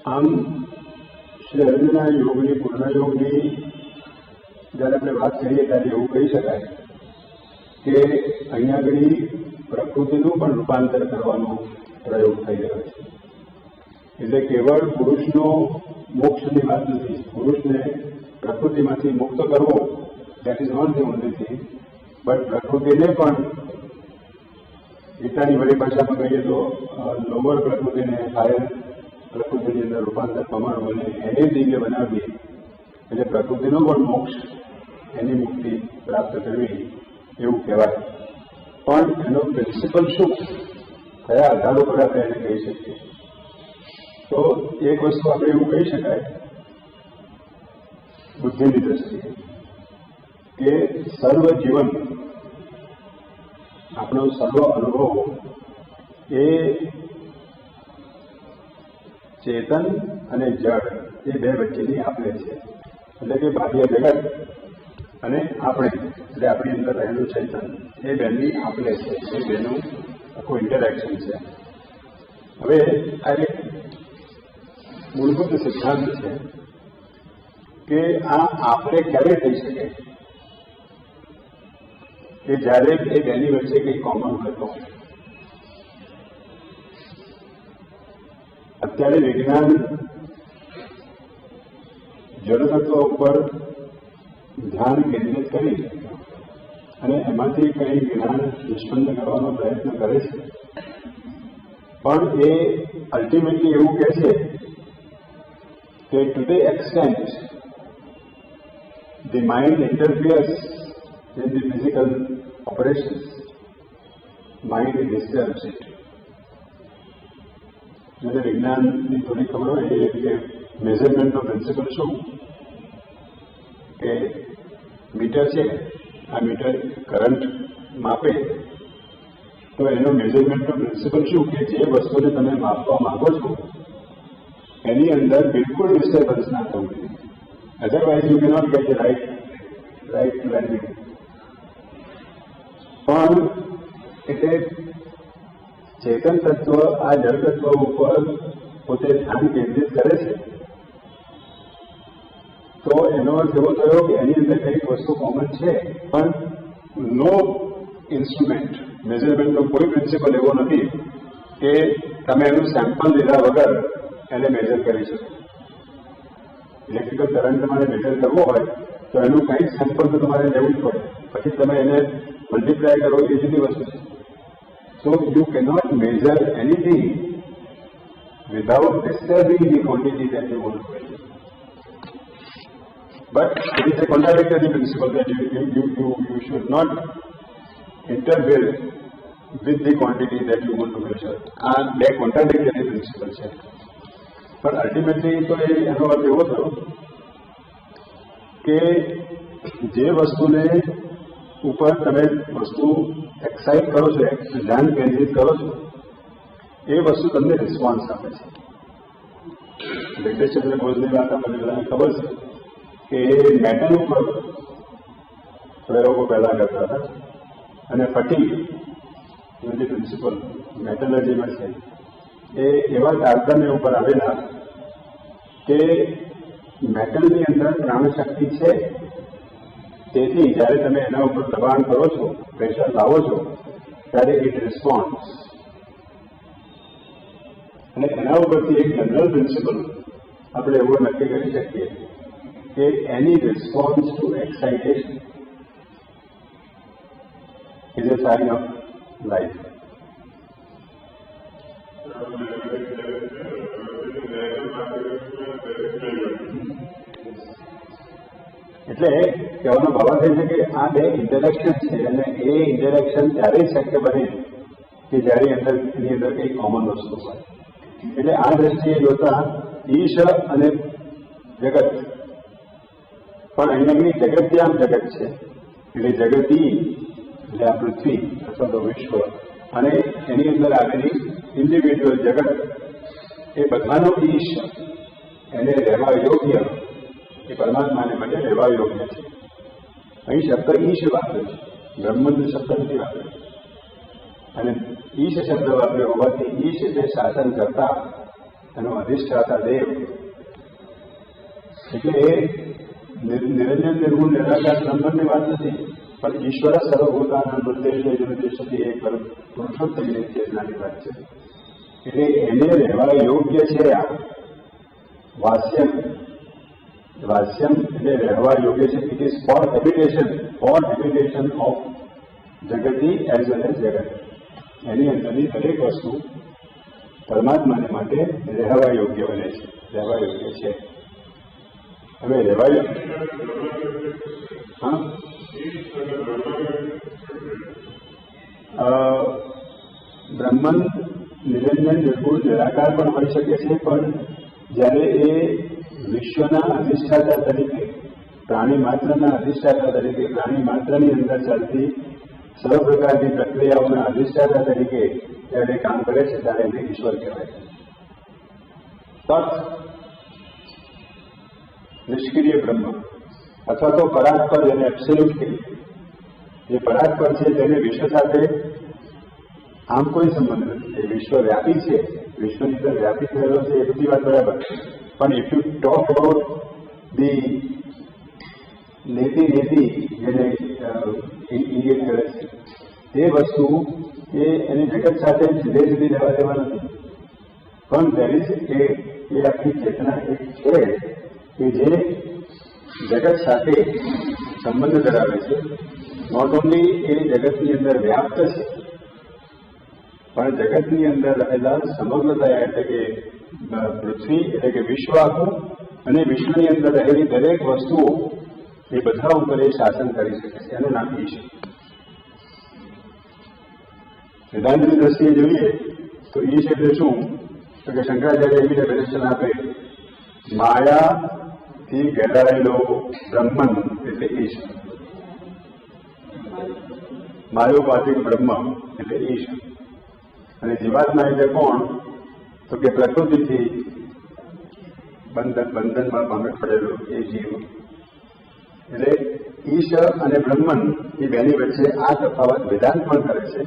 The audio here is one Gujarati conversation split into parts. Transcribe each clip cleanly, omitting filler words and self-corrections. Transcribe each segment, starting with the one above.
આમ શ્રી અરવિંદના યોગની પૂર્ણયોગની જ્યારે આપણે વાત કરીએ ત્યારે એવું કહી શકાય કે અહીંયા આગળ પ્રકૃતિનું પણ રૂપાંતર કરવાનો પ્રયોગ થઈ રહ્યો છે. એટલે કેવળ પુરુષનો મોક્ષની વાત નથી. પુરુષને પ્રકૃતિમાંથી મુક્ત કરવો that is not the only thing, but પ્રકૃતિને પણ ગીતાની વળી ભાષામાં કહીએ તો લોવર પ્રકૃતિને હાયર પ્રકૃતિની અંદર રૂપાંતર પામવાનું અને એને દિવ્ય બનાવવી, એટલે પ્રકૃતિનો પણ મોક્ષ, એની મુક્તિ પ્રાપ્ત કરવી એવું કહેવાય. પણ એનો પ્રિન્સિપલ શું, કયા આધાર ઉપર આપણે એને કહી શકીએ? તો એક વસ્તુ આપણે એવું કહી શકાય બુદ્ધિની દ્રષ્ટિએ કે સર્વ જીવન, આપણો સર્વ અનુભવ એ ચેતન અને જડ એ બે વચ્ચેની આપલે છે. એટલે કે બાહ્ય જગત અને આપણે, એટલે આપણી અંદર રહેલું ચેતન, એ બેની આપલે છે, એ બેનું આખું ઇન્ટરેક્શન છે. હવે આ એક મૂળભૂત સિદ્ધાંત છે કે આ આપણે ક્યારે થઈ શકે કે જ્યારે એ બેની વચ્ચે કંઈ કોમન હતો. અત્યારે વિજ્ઞાન જળતત્વ ઉપર ધ્યાન કેન્દ્રિત કરી અને એમાંથી કંઈ જ્ઞાન નિષ્પન્ન કરવાનો પ્રયત્ન કરે છે, પણ એ અલ્ટિમેટલી એવું કહે છે કે to the extent the mind interferes in the physical operations, mind disturbs it. જેને વિજ્ઞાનની થોડી ખબર હોય એ રીતે મેઝરમેન્ટનો પ્રિન્સિપલ શું કે મીટર છે, આ મીટર કરંટ માપે તો એનો મેઝરમેન્ટનો પ્રિન્સિપલ શું કે જે વસ્તુને તમે માપવા માંગો છો એની અંદર બિલકુલ ડિસ્ટર્બન્સ ના થવું જોઈએ. Otherwise you cannot get right value. પણ એટલે ચેતન તત્વ આ જળ તત્વ ઉપર પોતે ધ્યાન કેન્દ્રિત કરે છે, તો એનો અર્થ એવો થયો કે એની અંદર કંઈક વસ્તુ કોમન છે, પણ નો ઇન્સ્ટ્રુમેન્ટ, મેઝરમેન્ટનો કોઈ પ્રિન્સિપલ એવો નથી કે તમે એનું સેમ્પલ લીધા વગર એને મેઝર કરી શકો. ઇલેક્ટ્રિકલ કરંટ તમારે મેઝર કરવો હોય તો એનું કંઈક સેમ્પલ તો તમારે લેવું જ પડે, પછી તમે એને મલ્ટીપ્લાય કરો એ જુદી વસ્તુ છે. So you cannot measure anything without disturbing the quantity that you want to measure. But it is a contradictory principle that you should not interfere with the quantity that you want to measure. આ બે contradictory principle છે. પણ અલ્ટિમેટલી તો એનો અર્થ એવો થયો કે જે વસ્તુને ઉપર તમે વસ્તુ એક્સાઇટ કરો છો, ધ્યાન કેન્દ્રિત કરો છો, એ વસ્તુ તમને રિસ્પોન્સ આપે છે. વેંકટેશચંદ્ર બોઝની વાત આપણને બધાને ખબર છે કે મેટલ ઉપર પ્રયોગો પહેલા કરતા હતા અને ફટીગ જે પ્રિન્સિપલ મેટલર્જીમાં છે એ એવા તારતમ્ય ઉપર આવેલા કે મેટલની અંદર પ્રાણશક્તિ છે, તેથી જ્યારે તમે એના ઉપર દબાણ કરો છો, પ્રેશર લાવો છો, ત્યારે ઇટ રિસ્પોન્સ. અને એના ઉપરથી એક જનરલ પ્રિન્સિપલ આપણે એવો નક્કી કરી શકીએ કે એની response to excitation is a sign of life. એટલે કહેવાનો ભાવ થાય છે કે આ બે ઇન્ટરેક્શન છે અને એ ઇન્ટરેક્શન ત્યારે જ શક્ય બને કે જ્યારે એની અંદર કંઈ કોમન વસ્તુ હોય. એટલે આ દ્રષ્ટિએ જોતા ઈશ અને જગત, પણ અહીંયા જગત્યામ જગત છે, એટલે જગતી એટલે આ પૃથ્વી અથવા તો વિશ્વ અને એની અંદર આવેલી ઇન્ડિવિજ્યુઅલ જગત એ બધાનો ઈશ એને રહેવા યોગ્ય, એ પરમાત્માને માટે રહેવા યોગ્ય છે. અહીં શબ્દ ઈશ વાપર્યો છે, બ્રહ્મનો શબ્દ નથી વાપર્યો. અને ઈશ શબ્દ વાપર્યો હોવાથી ઈશ એટલે શાસન કરતા એનો અધિષ્ઠાતા દેવ. એટલે એ નિરંજન નિર્ગુણ નિરાકાર બ્રહ્મની વાત નથી, પણ ઈશ્વર સર્વભૂતાના નિર્દેશથી એ પુરુષોત્તમની ચેતનાની વાત છે. એટલે એને રહેવા યોગ્ય છે. આ વાસ્યમ એટલે રહેવા યોગ્ય છે. It is for habitation of જગતી એઝ વેલ એઝ જગત. એની અંદરની દરેક વસ્તુ પરમાત્માને માટે રહેવા યોગ્ય બને છે, રહેવા યોગ્ય છે. હવે રહેવા બ્રહ્મન નિરંજન નિર્ગુણ નિરાકાર પણ હોઈ શકે છે, પણ જ્યારે એ વિશ્વના અધિષ્ઠાતા તરીકે, પ્રાણી માત્રના અધિષ્ઠાતા તરીકે, પ્રાણી માત્રની અંદર ચાલતી સર્વ પ્રકારની પ્રક્રિયાઓના અધિષ્ઠાતા તરીકે જ્યારે કામ કરે છે ત્યારે એને ઈશ્વર કહેવાય. તત્ નિષ્ક્રિય બ્રહ્મ અથવા તો પરાત્પર, જેને એબ્સોલ્યુટ કહીએ. જે પરાત્પર છે તેને વિશ્વ સાથે આમ કોઈ સંબંધ નથી. એ વિશ્વ વ્યાપી છે, વિશ્વની અંદર વ્યાપી થયેલો છે, એ બધી વાત બરાબર. પણ if you talk about the નેતિ જેને ઇન્ડિયન કરે છે, તે વસ્તુ એ એની જગત સાથે સીધે સીધી લેવા દેવા નથી. પણ તેની એ આખી ચેતના એક છે કે જે જગત સાથે સંબંધ ધરાવે છે. નોટ ઓનલી એ જગતની અંદર વ્યાપ્ત છે, પણ જગતની અંદર રહેલા સમગ્રતા એટલે કે પૃથ્વી એટલે કે વિશ્વ આખું અને વિશ્વની અંદર રહેલી દરેક વસ્તુઓ એ બધા ઉપર એ શાસન કરી શકે છે. એનું નામ ઈશ. સિદ્ધાંતની દ્રષ્ટિએ જોઈએ તો ઈશ એટલે શું? તો કે શંકરાચાર્ય એવી ડેફિનેશન આપે, માયાથી ઘેરાયેલો બ્રહ્મન એટલે ઈશ. માયોપાતિક બ્રહ્મ એટલે ઈશ. અને જીવાત્મા એટલે કોણ? તો કે પ્રકૃતિથી બંધનમાં પડેલો એ જીવ. એટલે ઈશ અને બ્રહ્મન એ બેની વચ્ચે આ તફાવત વેદાંત પણ કરે છે.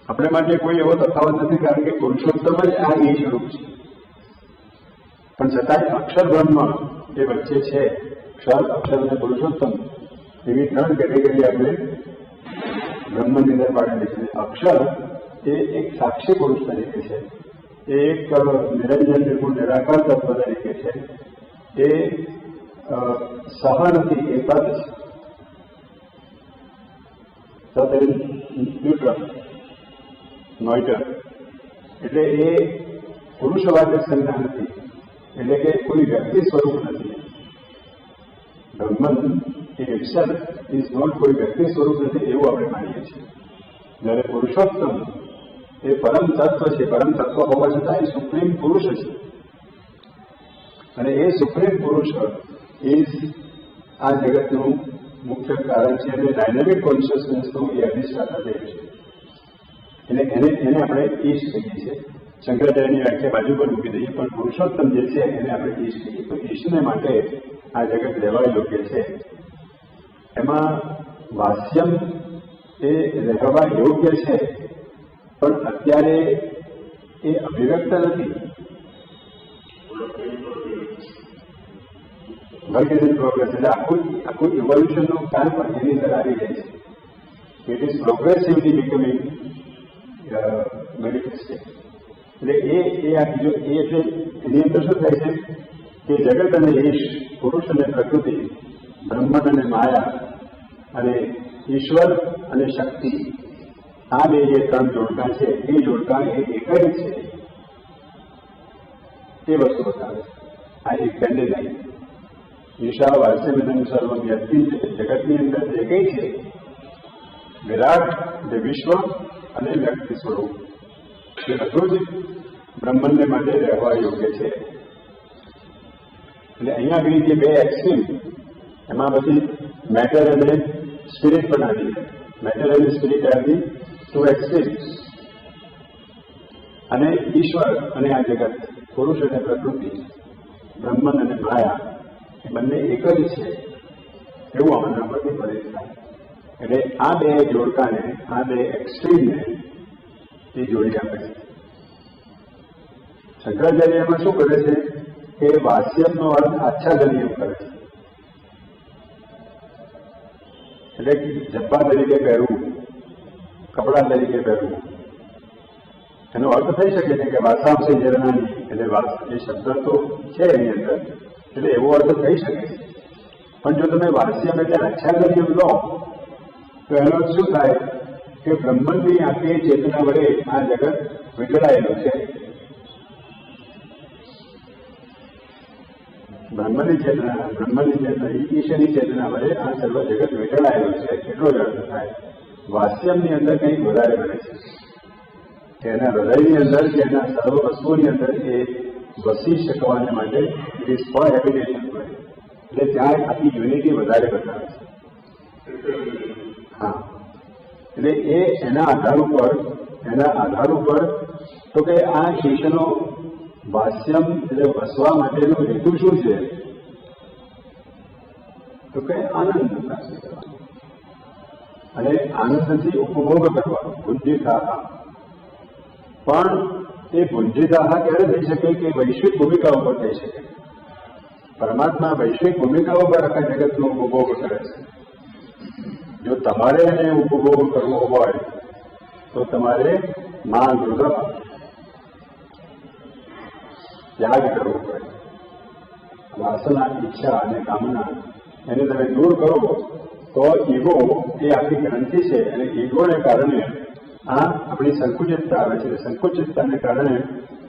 આપણે માટે કોઈ એવો તફાવત નથી, કારણ કે પુરુષોત્તમ જ આ ઈશ રૂપ છે. પણ છતાંય અક્ષર બ્રહ્મ એ વચ્ચે છે. ક્ષર, અક્ષર અને પુરુષોત્તમ એવી 3 કેટેગરી આપણે બ્રહ્મની અંદર પાડેલી છે. અક્ષર એ એક સાક્ષી પુરુષ તરીકે છે, એ એક નિરંજન નિર્ગુણ નિરાકાર તત્વ તરીકે છે, એ સહ નથી, એ પદ છે, ન્યુટ્રલ નોઈટર. એટલે એ પુરુષવાચક સંજ્ઞા નથી, એટલે કે કોઈ વ્યક્તિ સ્વરૂપ નથી. બ્રહ્મન એ ઇટસેલ્ફ ઇઝ નોટ કોઈ વ્યક્તિ સ્વરૂપ નથી, એવું આપણે માનીએ છીએ. જ્યારે પુરુષોત્તમ એ પરમ તત્વ છે, પરમ તત્વ હોવા છતાં એ સુપ્રીમ પુરુષ છે. અને એ સુપ્રીમ પુરુષ ઇઝ આ જગતનું મુખ્ય કારણ છે, અને ડાયનેમિક કોન્શિયસનેસનું એ અધિષ્ઠાતા દેવ છે. એટલે એને આપણે ઈશ કહીએ છીએ. શંકરાચાર્યની વ્યાખ્યા બાજુ પર મૂકી દઈએ, પણ પુરુષોત્તમ જે છે એને આપણે ઈશ કહીએ. તો ઈશને માટે આ જગત લેવા યોગ્ય છે. એમાં વાસ્યમ એ રહેવા યોગ્ય છે, પણ અત્યારે એ અભિવ્યક્ત નથી. Work is in progress. એટલે આખું ઇવોલ્યુશનનું કામ પણ એની અંદર આવી જાય છે. It is progressively becoming manifested. એટલે એટલે એની અંદર શું થાય છે કે જગત અને ઈશ, પુરુષ અને પ્રકૃતિ, બ્રહ્મન અને માયા અને ઈશ્વર અને શક્તિ, આ બે જે 3 જોડકા છે એ જોડકા એ એક જ છે. એ વસ્તુ બતાવે છે આ એક પેન્ડે લાઈન. ઈશા વાસ્યમિદં સર્વમ વ્યક્તિ જગતની અંદર જે કંઈ છે, વિરાટ જે વિશ્વ અને વ્યક્તિ સ્વરૂપ, એ બધું જ બ્રહ્મને માટે રહેવા યોગ્ય છે. એટલે અહીંયા આગળ જે 2 એક્સ્ટ્રીમ, એમાં પછી મેટર અને સ્પિરિટ પણ આવી. મેટર અને સ્પિરિટ આવી 2 એક્સ્ટ્રીમ્સ. અને ઈશ્વર અને આ જગત, પુરુષ અને પ્રકૃતિ, બ્રહ્મન અને માયા, એ બંને એક જ છે એવું આમના પરથી ફલિત થાય. એટલે આ 2 જોડકાને, આ 2 એક્સ્ટ્રીમને એ જોડી આપે છે. શંકરાચાર્ય એમાં શું કરે છે કે વાસ્યમનો અર્થ આચ્છાદનીય કરે છે. એટલે જબ્બા તરીકે પહેરવું, કપડા તરીકે પહેરવું, એનો અર્થ થઈ શકે છે કે વાસાંશે જરનાની, એટલે એ શબ્દ તો છે એની અંદર, એટલે એવો અર્થ થઈ શકે. પણ જો તમે વાસ્યમ એટલે આચ્છાદનીય લો તો એનો અર્થ શું થાય કે બ્રહ્મની આખી ચેતના વડે આ જગત વીંટળાયેલું છે. બ્રહ્મની ચેતના ઈશ્વરની ચેતના વડે આ સર્વ જગત વીંટળાયેલું છે, એટલો જ અર્થ થાય. વાસ્યમની અંદર કંઈક વધારે બને છે કે એના હૃદયની અંદર કે એના સર્વ વસ્તુઓની અંદર એ વસી શકવાને માટે ઇટ ઇઝ ફોર હેબિટેશન હોય, એટલે ત્યાં આખી યુનિટી વધારે બતાવે છે. હા, એટલે એના આધાર ઉપર તો કે આ શીશનો વાસ્યમ એટલે વસવા માટેનો હેતુ શું છે તો કે આનંદ પ્રાપ્ત કરવાનો અને આનંદથી ઉપભોગ કરવાનો. બુદ્ધિતા પણ એ બુદ્ધિતા ક્યારે થઈ શકે કે વૈશ્વિક ભૂમિકાઓ પર થઈ શકે. પરમાત્મા વૈશ્વિક ભૂમિકાઓ પર આખા જગતનો ઉપભોગ કરે છે. જો તમારે એને ઉપભોગ કરવો હોય તો તમારે ત્યાગ કરવો પડે. વાસના, ઈચ્છા અને કામના એને તમે દૂર કરો તો ઈગો એ આખી ગ્રંથિ છે અને ઈગોને કારણે આ આપણી સંકુચિતતા આવે છે. સંકુચિતતાને કારણે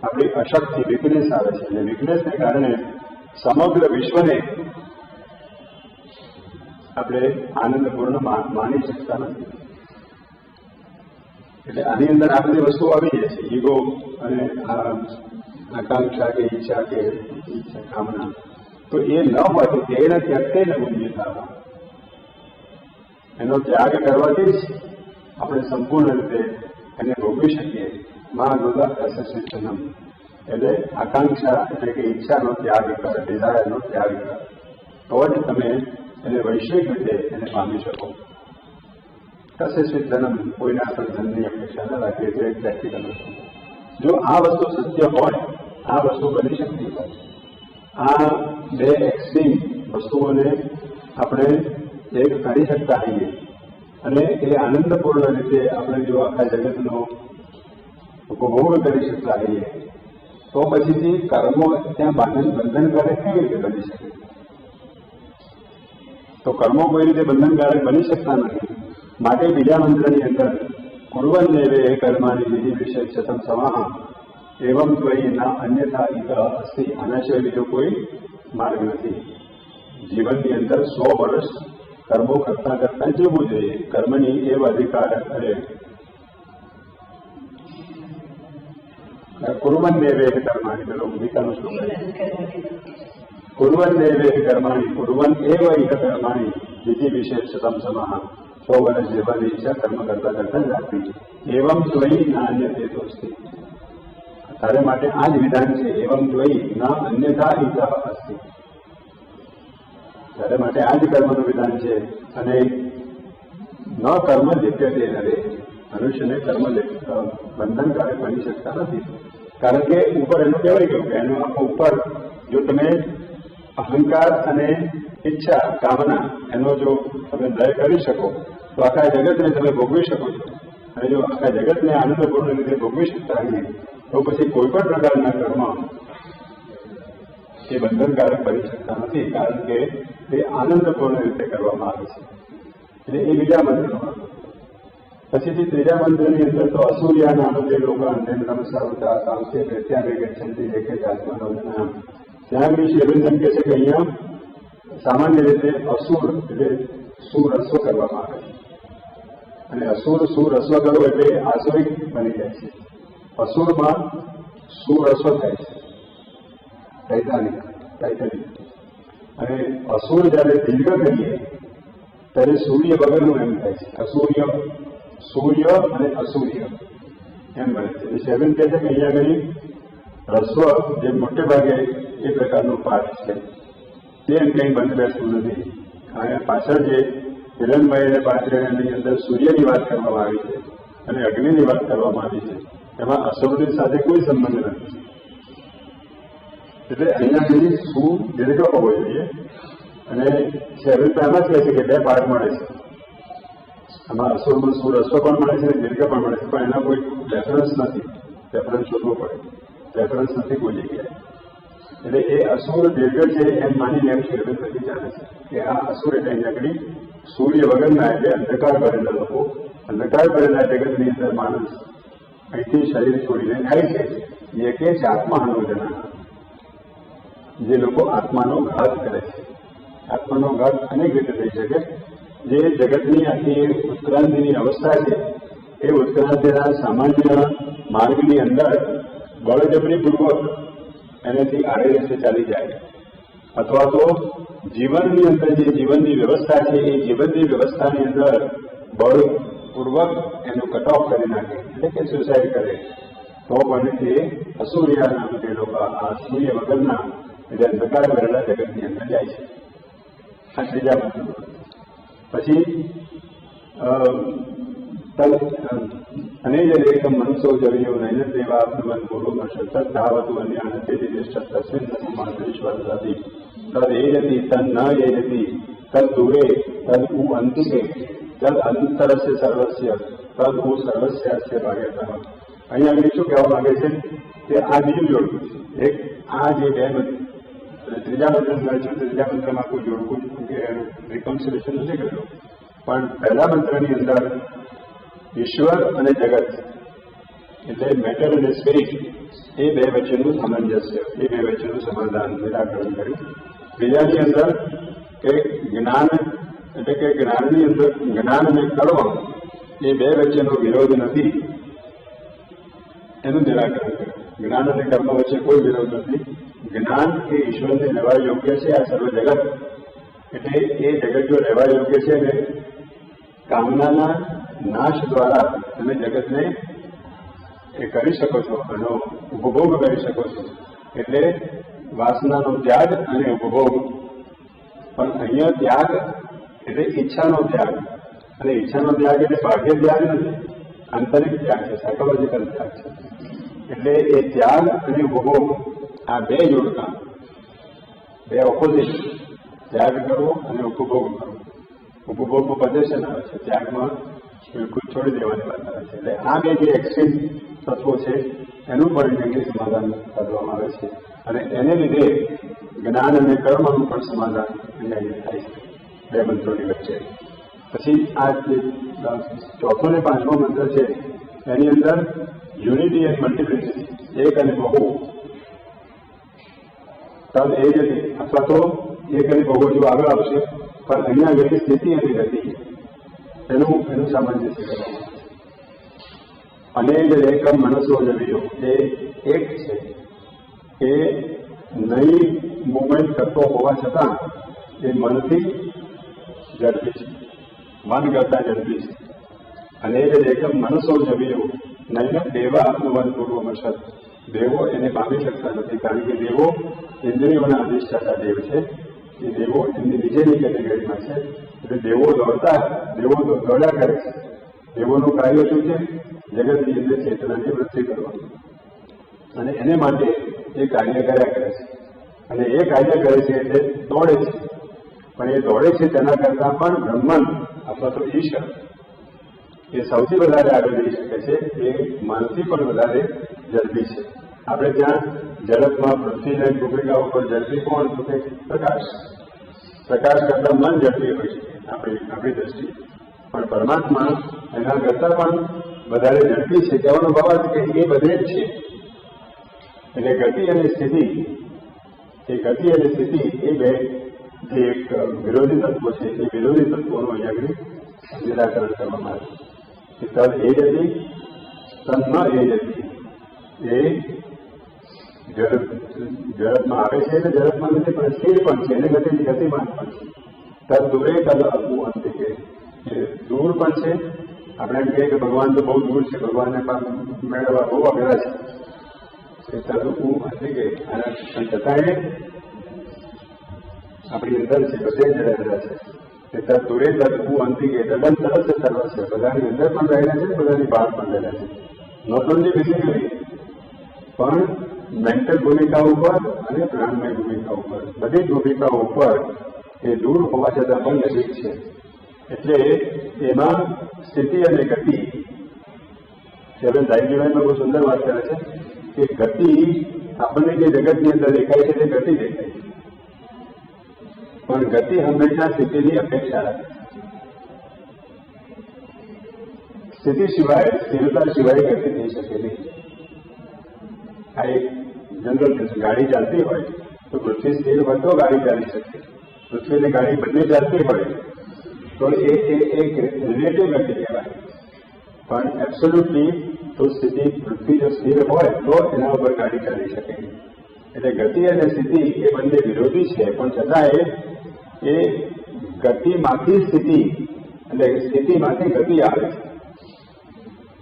આપણી અશક્તિ, વીકનેસ આવે છે અને વીકનેસને કારણે સમગ્ર વિશ્વને આપણે આનંદપૂર્ણ માની શકતા નથી. એટલે આની અંદર આ બધી વસ્તુઓ આવી જાય છે, ઈગો અને આકાંક્ષા કે ઈચ્છા કામના. તો એ ન હોય તો તેના ત્યાગતે ન બુદ્ધિતા, એનો ત્યાગ કરવાથી જ આપણે સંપૂર્ણ રીતે એને ભોગવી શકીએ. મહાગોદાસનમ એટલે આકાંક્ષા એટલે કે ઈચ્છાનો ત્યાગ કર, ડિઝાયરનો ત્યાગ કર, તો જ તમે એને વૈશ્વિક રીતે એને પામી શકો. કશે ધનમ, કોઈના પણ ધનની અપેક્ષા ન રાખીએ તો એક પ્રેક્ટિકલ વસ્તુ. જો આ વસ્તુ સત્ય હોય, આ વસ્તુ બની શકતી હોય, આ બે એક્સ્ટ્રીમ વસ્તુઓને આપણે એક કરી શકતા હોઈએ અને એ આનંદપૂર્ણ રીતે આપણે જો આખા જગતનો ઉપભોગ કરી શકતા હોઈએ તો પછીથી કર્મો ત્યાં બંધનકારક કેવી રીતે બની શકે? તો કર્મો કોઈ રીતે બંધનકારક બની શકતા નથી. માટે બીજા મંત્રની અંદર કુર્વન્નેવે કર્માની વિધિ વિષય શતમ સમાહ એવમ ત્વયી ના અન્યથા ઇહ અસ્તિ. આના સિવાય બીજો કોઈ માર્ગ નથી. જીવનની અંદર 100 વર્ષ કર્મો કરતા જીવવું જોઈએ. કર્મની એવ અધિકાર કરે. કુર્વન્નેવે કર્માણી, પેલો ગીતાનો શ્લોક કુર્વન્નેવે કર્માણી કુર્વન એવ ઇહ કર્માણી વિધિ વિષય શતમ સમાહ. 100 વર્ષ જીવવાની ઈચ્છા કર્મ કરતા જ રાખવી. એવમ ત્વયી ના અન્યથે અસ્તિ. તારે માટે આ જ વિધાન છે. એવમ ત્વયી ના અન્યથા ઇહ અસ્તિ. તારે માટે આ જ કર્મનું વિધાન છે. અને ન કર્મ લિપ્યતે નરે, મનુષ્યને કર્મ બંધનકારક બની શકતા નથી. કારણ કે ઉપર એનું કહેવાય ગયું કે એનો આખો ઉપર જો તમે અહંકાર અને ઈચ્છા, કામના એનો જો તમે લય કરી શકો તો આખા જગતને તમે ભોગવી શકો છો. અને જો આખા જગતને આનંદપૂર્ણ રીતે ભોગવી શકતા હોઈએ તો પછી કોઈ પણ પ્રકારના કર્મ એ બંધનકારક બની શકતા નથી. કારણ કે તે આનંદપૂર્ણ રીતે કરવામાં આવે છે. એટલે એ બીજા મંત્રમાં. પછીથી ત્રીજા મંત્રની અંદર તો અસૂર્યા નામ જે લોકો અંધેન નમસ્કારતા સાંસ્ય પ્રત્યાગે ગચ્છંતી દેખે આત્માનો. ત્યાં આગળ શ્રી અરવિંદ કહે છે કે અહીંયા સામાન્ય રીતે અસુર એટલે સુરસ્વ કરવામાં આવે છે. અને સુરસ્વ કરવો એટલે આસુરિક બની જાય છે. અસુરમાં સુરસ્વ થાય છે, ટૈટાનિક. અને અસુર જયારે દીર્ઘ કરીએ ત્યારે સૂર્ય વગરનું એમ થાય છે. સૂર્ય અને અસૂર્ય એમ બને છે. સેવન કહે છે કે અહીંયા આગળ રસ્વ જે મોટે ભાગે એ પ્રકારનું પાઠ છે તે એમ કંઈ બંધ બેસતું નથી. અને પાછળ જે હિરણભાઈ અને પાત્રની અંદર સૂર્યની વાત કરવામાં આવી છે અને અગ્નિની વાત કરવામાં આવી છે, એમાં અસુરની સાથે કોઈ સંબંધ નથી. એટલે અહીંયાથી શું દીર્ઘ હોવો જોઈએ. અને શહેરમાં એમાં જ કહે છે કે બે પાઠ મળે છે. આમાં અસુરમાં શું રસ્તો પણ મળે છે, દીર્ઘ પણ મળે છે, પણ એના કોઈ રેફરન્સ નથી. રેફરન્સ શોધવો પડે, રેફરન્સ નથી કોઈ જગ્યાએ. એટલે એ અસુર દીર્ઘ છે એમ માનીને એમ શેરબેન નથી જાણે છે કે આ અસુર એટલે અહીંયા આગળ સૂર્ય વગરના એટલે અંધકાર ભરેલા લોકો, અંધકાર ભરેલા જગતની અંદર માણસ અહીંથી શરીર છોડીને ખાઈ છે. એ કે છે આત્માનુજના, જે લોકો આત્માનો ઘાત કરે છે. આત્માનો ઘાત અનેક રીતે થઈ શકે. જે જગતની આખી ઉત્ક્રાંતિની અવસ્થા છે એ ઉત્ક્રાંતિના સામાન્ય માર્ગની અંદર બળજબરીપૂર્વક એનાથી આડે રસ્તે ચાલી જાય, અથવા તો જીવનની અંદર જે જીવનની વ્યવસ્થા છે એ જીવનની વ્યવસ્થાની અંદર બળપૂર્વક એનું કટ ઓફ કરી નાખે, એટલે કે સુસાઇડ કરે, તો પણ એ અસૂર્યા નામ જે લોકો આ સૂર્ય વગરના એટલે અંધકાર ભરેલા જગતની અંદર જાય છે. આ ત્રીજા મંત્ર. પછી અને જે એકમ મનસો જવિયો નૈન દેવા આપનું પૂર્વમાં સતત ધાવતું અને આનંદથી તસ્મિન માતેશ્વર હતી તદ એ જતી તદ ન એ જતી તદ દૂરે તદ ઉ અંતિકે તદ અંતરસ્ય સર્વસ્ય તદ ઉ સર્વસ્ય અસ્ય ભાગ્યતા. અહીંયા આગળ શું કહેવા માંગે છે કે આ બીજું જોડકું છે. એક આ જે બે ત્રીજા મંત્ર છે, ત્રીજા મંત્રમાં કોઈ જોડકું રિકન્સિલેશન નથી કર્યું, પણ પહેલા મંત્રની અંદર ઈશ્વર અને જગત એટલે મેટર અને સ્પિરિટ એ બે વચ્ચેનું સામંજસ્ય, એ બે વચ્ચેનું સમાધાન નિરાકરણ કર્યું. બીજાની અંદર કે જ્ઞાન એટલે કે જ્ઞાનની અંદર જ્ઞાન અને કર્મ એ બે વચ્ચેનો વિરોધ નથી એનું નિરાકરણ કર્યું. જ્ઞાન અને કર્મ વચ્ચે કોઈ વિરોધ નથી. જ્ઞાન એ ઈશ્વરને લેવા યોગ્ય છે. આ સર્વ જગત એટલે એ જગત જો લેવા યોગ્ય છે ને કામનાના નાશ દ્વારા તમે જગતને એ કરી શકો છો, એનો ઉપભોગ કરી શકો છો. એટલે વાસનાનો ત્યાગ અને ઉપભોગ. પણ અહીંયા ત્યાગ એટલે ઈચ્છાનો ત્યાગ, અને ઈચ્છાનો ત્યાગ એટલે બાહ્ય ત્યાગ નથી, આંતરિક ત્યાગ છે, સાયકોલોજીકલ ત્યાગ છે. એટલે એ ત્યાગ અને ઉપભોગ આ બે જોડકા, બે ઓપોઝિટ, ત્યાગ કરવો અને ઉપભોગ કરવો. ઉપભોગમાં પોઝેશન આવે છે, ત્યાગમાં બિલકુલ છોડી દેવાની વાત આવે છે. એટલે આ બે જે એક્સ્ટ્રીમ તત્વો છે એનું પણ સમાધાન કરવામાં આવે છે, અને એને લીધે જ્ઞાન અને કર્મનું પણ સમાધાન અહીંયા થાય છે બે મંત્રોની વચ્ચે. પછી આ જે ચોથો ને પાંચમો મંત્ર છે એની અંદર યુનિટી એન્ડ મલ્ટિપ્લિસિટી, એક અને બહુ, તદ એ જ અથવા તો એક અને બહુ જો આગળ આવશે, પણ અહીંયા આગળ સ્થિતિ અને ગતિ એનું સામંજસ્ય કરવામાં. અને જે એકમ મનસો જવીઓ એ એક છે એ નવી મુવમેન્ટ કરતો હોવા છતાં એ મનથી ઝડપી છે, મન કરતા ઝડપી છે. અને જે એકમ મનસો જવીઓ નહીં દેવા આપનું મન પૂર્વમાં સત, દેવો એને પામી શકતા નથી, કારણ કે દેવો ઇન્દ્રિયોના અધિષ્ઠાતા દેવ છે. એ દેવો એમની નીચેની કેટેગરીમાં છે. એટલે દેવો દોડ્યા કરે છે. દેવોનું કાર્ય શું છે? જગતની અંદર ચેતનાની વૃદ્ધિ કરવાનું, અને એને માટે એ કાર્ય કર્યા કરે છે. અને એ કાર્ય કરે છે એટલે દોડે છે, પણ એ દોડે છે તેના કરતાં પણ બ્રહ્મન અથવા તો ઈશ્વર એ સૌથી વધારે આગળ જઈ શકે છે. એ મનથી પણ વધારે ઝડપી છે. આપણે ત્યાં જગતમાં પૃથ્વીને ભૂમિકા ઉપર ઝડપી કોણ? તો કે પ્રકાશ. પ્રકાશ કરતાં મન ઝડપી હોય છે આપણી દ્રષ્ટિએ, પણ પરમાત્મા એના કરતાં પણ વધારે ઝડપી છે. કહેવાનો ભાવ કે એ બધે જ છે. એટલે ગતિ અને સ્થિતિ, એ ગતિ અને સ્થિતિ એ બે જે એક વિરોધી તત્વો છે, એ વિરોધી તત્વોનું અહીંયા આગળ નિરાકરણ કરવામાં આવે છે. તદ એ જતી તદ ન એ જતી, એ ઝડપમાં આવે છે એટલે ઝડપમાં નથી, પણ સ્થિર પણ છે, એને ગતિમાન પણ છે. તદ દૂરે તદ અપવું અંતે કે દૂર પણ છે. આપણે એમ કહીએ કે ભગવાન તો બહુ દૂર છે, ભગવાનને પણ મેળવવા બહુ અઘરા છે. તદ હું અંતે કે છતાં એ આપણી અંદર છે, બધે જ રહેલા છે. તદ દૂરે તદ હું અંતે કે તદ્દન તરત જ સર્વ છે. બધાની અંદર પણ રહેલા છે, બધાની બહાર પણ રહેલા છે. નોટ ઓનલી ફિઝિકલી પણ મેન્ટલ ભૂમિકા ઉપર અને પ્રાણમય ભૂમિકા ઉપર, બધી જ ભૂમિકાઓ ઉપર એ દૂર હોવા છતાં પણ નજીક છે. એટલે એમાં સ્થિતિ અને ગતિ, હવે સાઈડમાં બહુ સુંદર વાત કરે છે કે ગતિ આપણને જે જગતની અંદર દેખાય છે તે ગતિ દેખાય છે, પણ ગતિ હંમેશા સ્થિતિની અપેક્ષા રાખે છે. સ્થિતિ સિવાય, સ્થિરતા સિવાય ગતિ થઈ શકે નહીં. આ એક જનરલ ગાડી ચાલતી હોય તો પૃથ્વી સ્થિર હોય તો ગાડી ચાલી શકે. પૃથ્વી અને ગાડી બંને ચાલતી હોય તો એ એક રિલેટિવ ગતિ કહેવાય, પણ એબ્સોલ્યુટલી તો સ્થિતિ પૃથ્વી જો સ્થિર હોય તો એના ઉપર ગાડી ચાલી શકે. એટલે ગતિ અને સ્થિતિ એ બંને વિરોધી છે, પણ છતાંય એ ગતિમાંથી સ્થિતિ એટલે સ્થિતિમાંથી ગતિ આવે છે.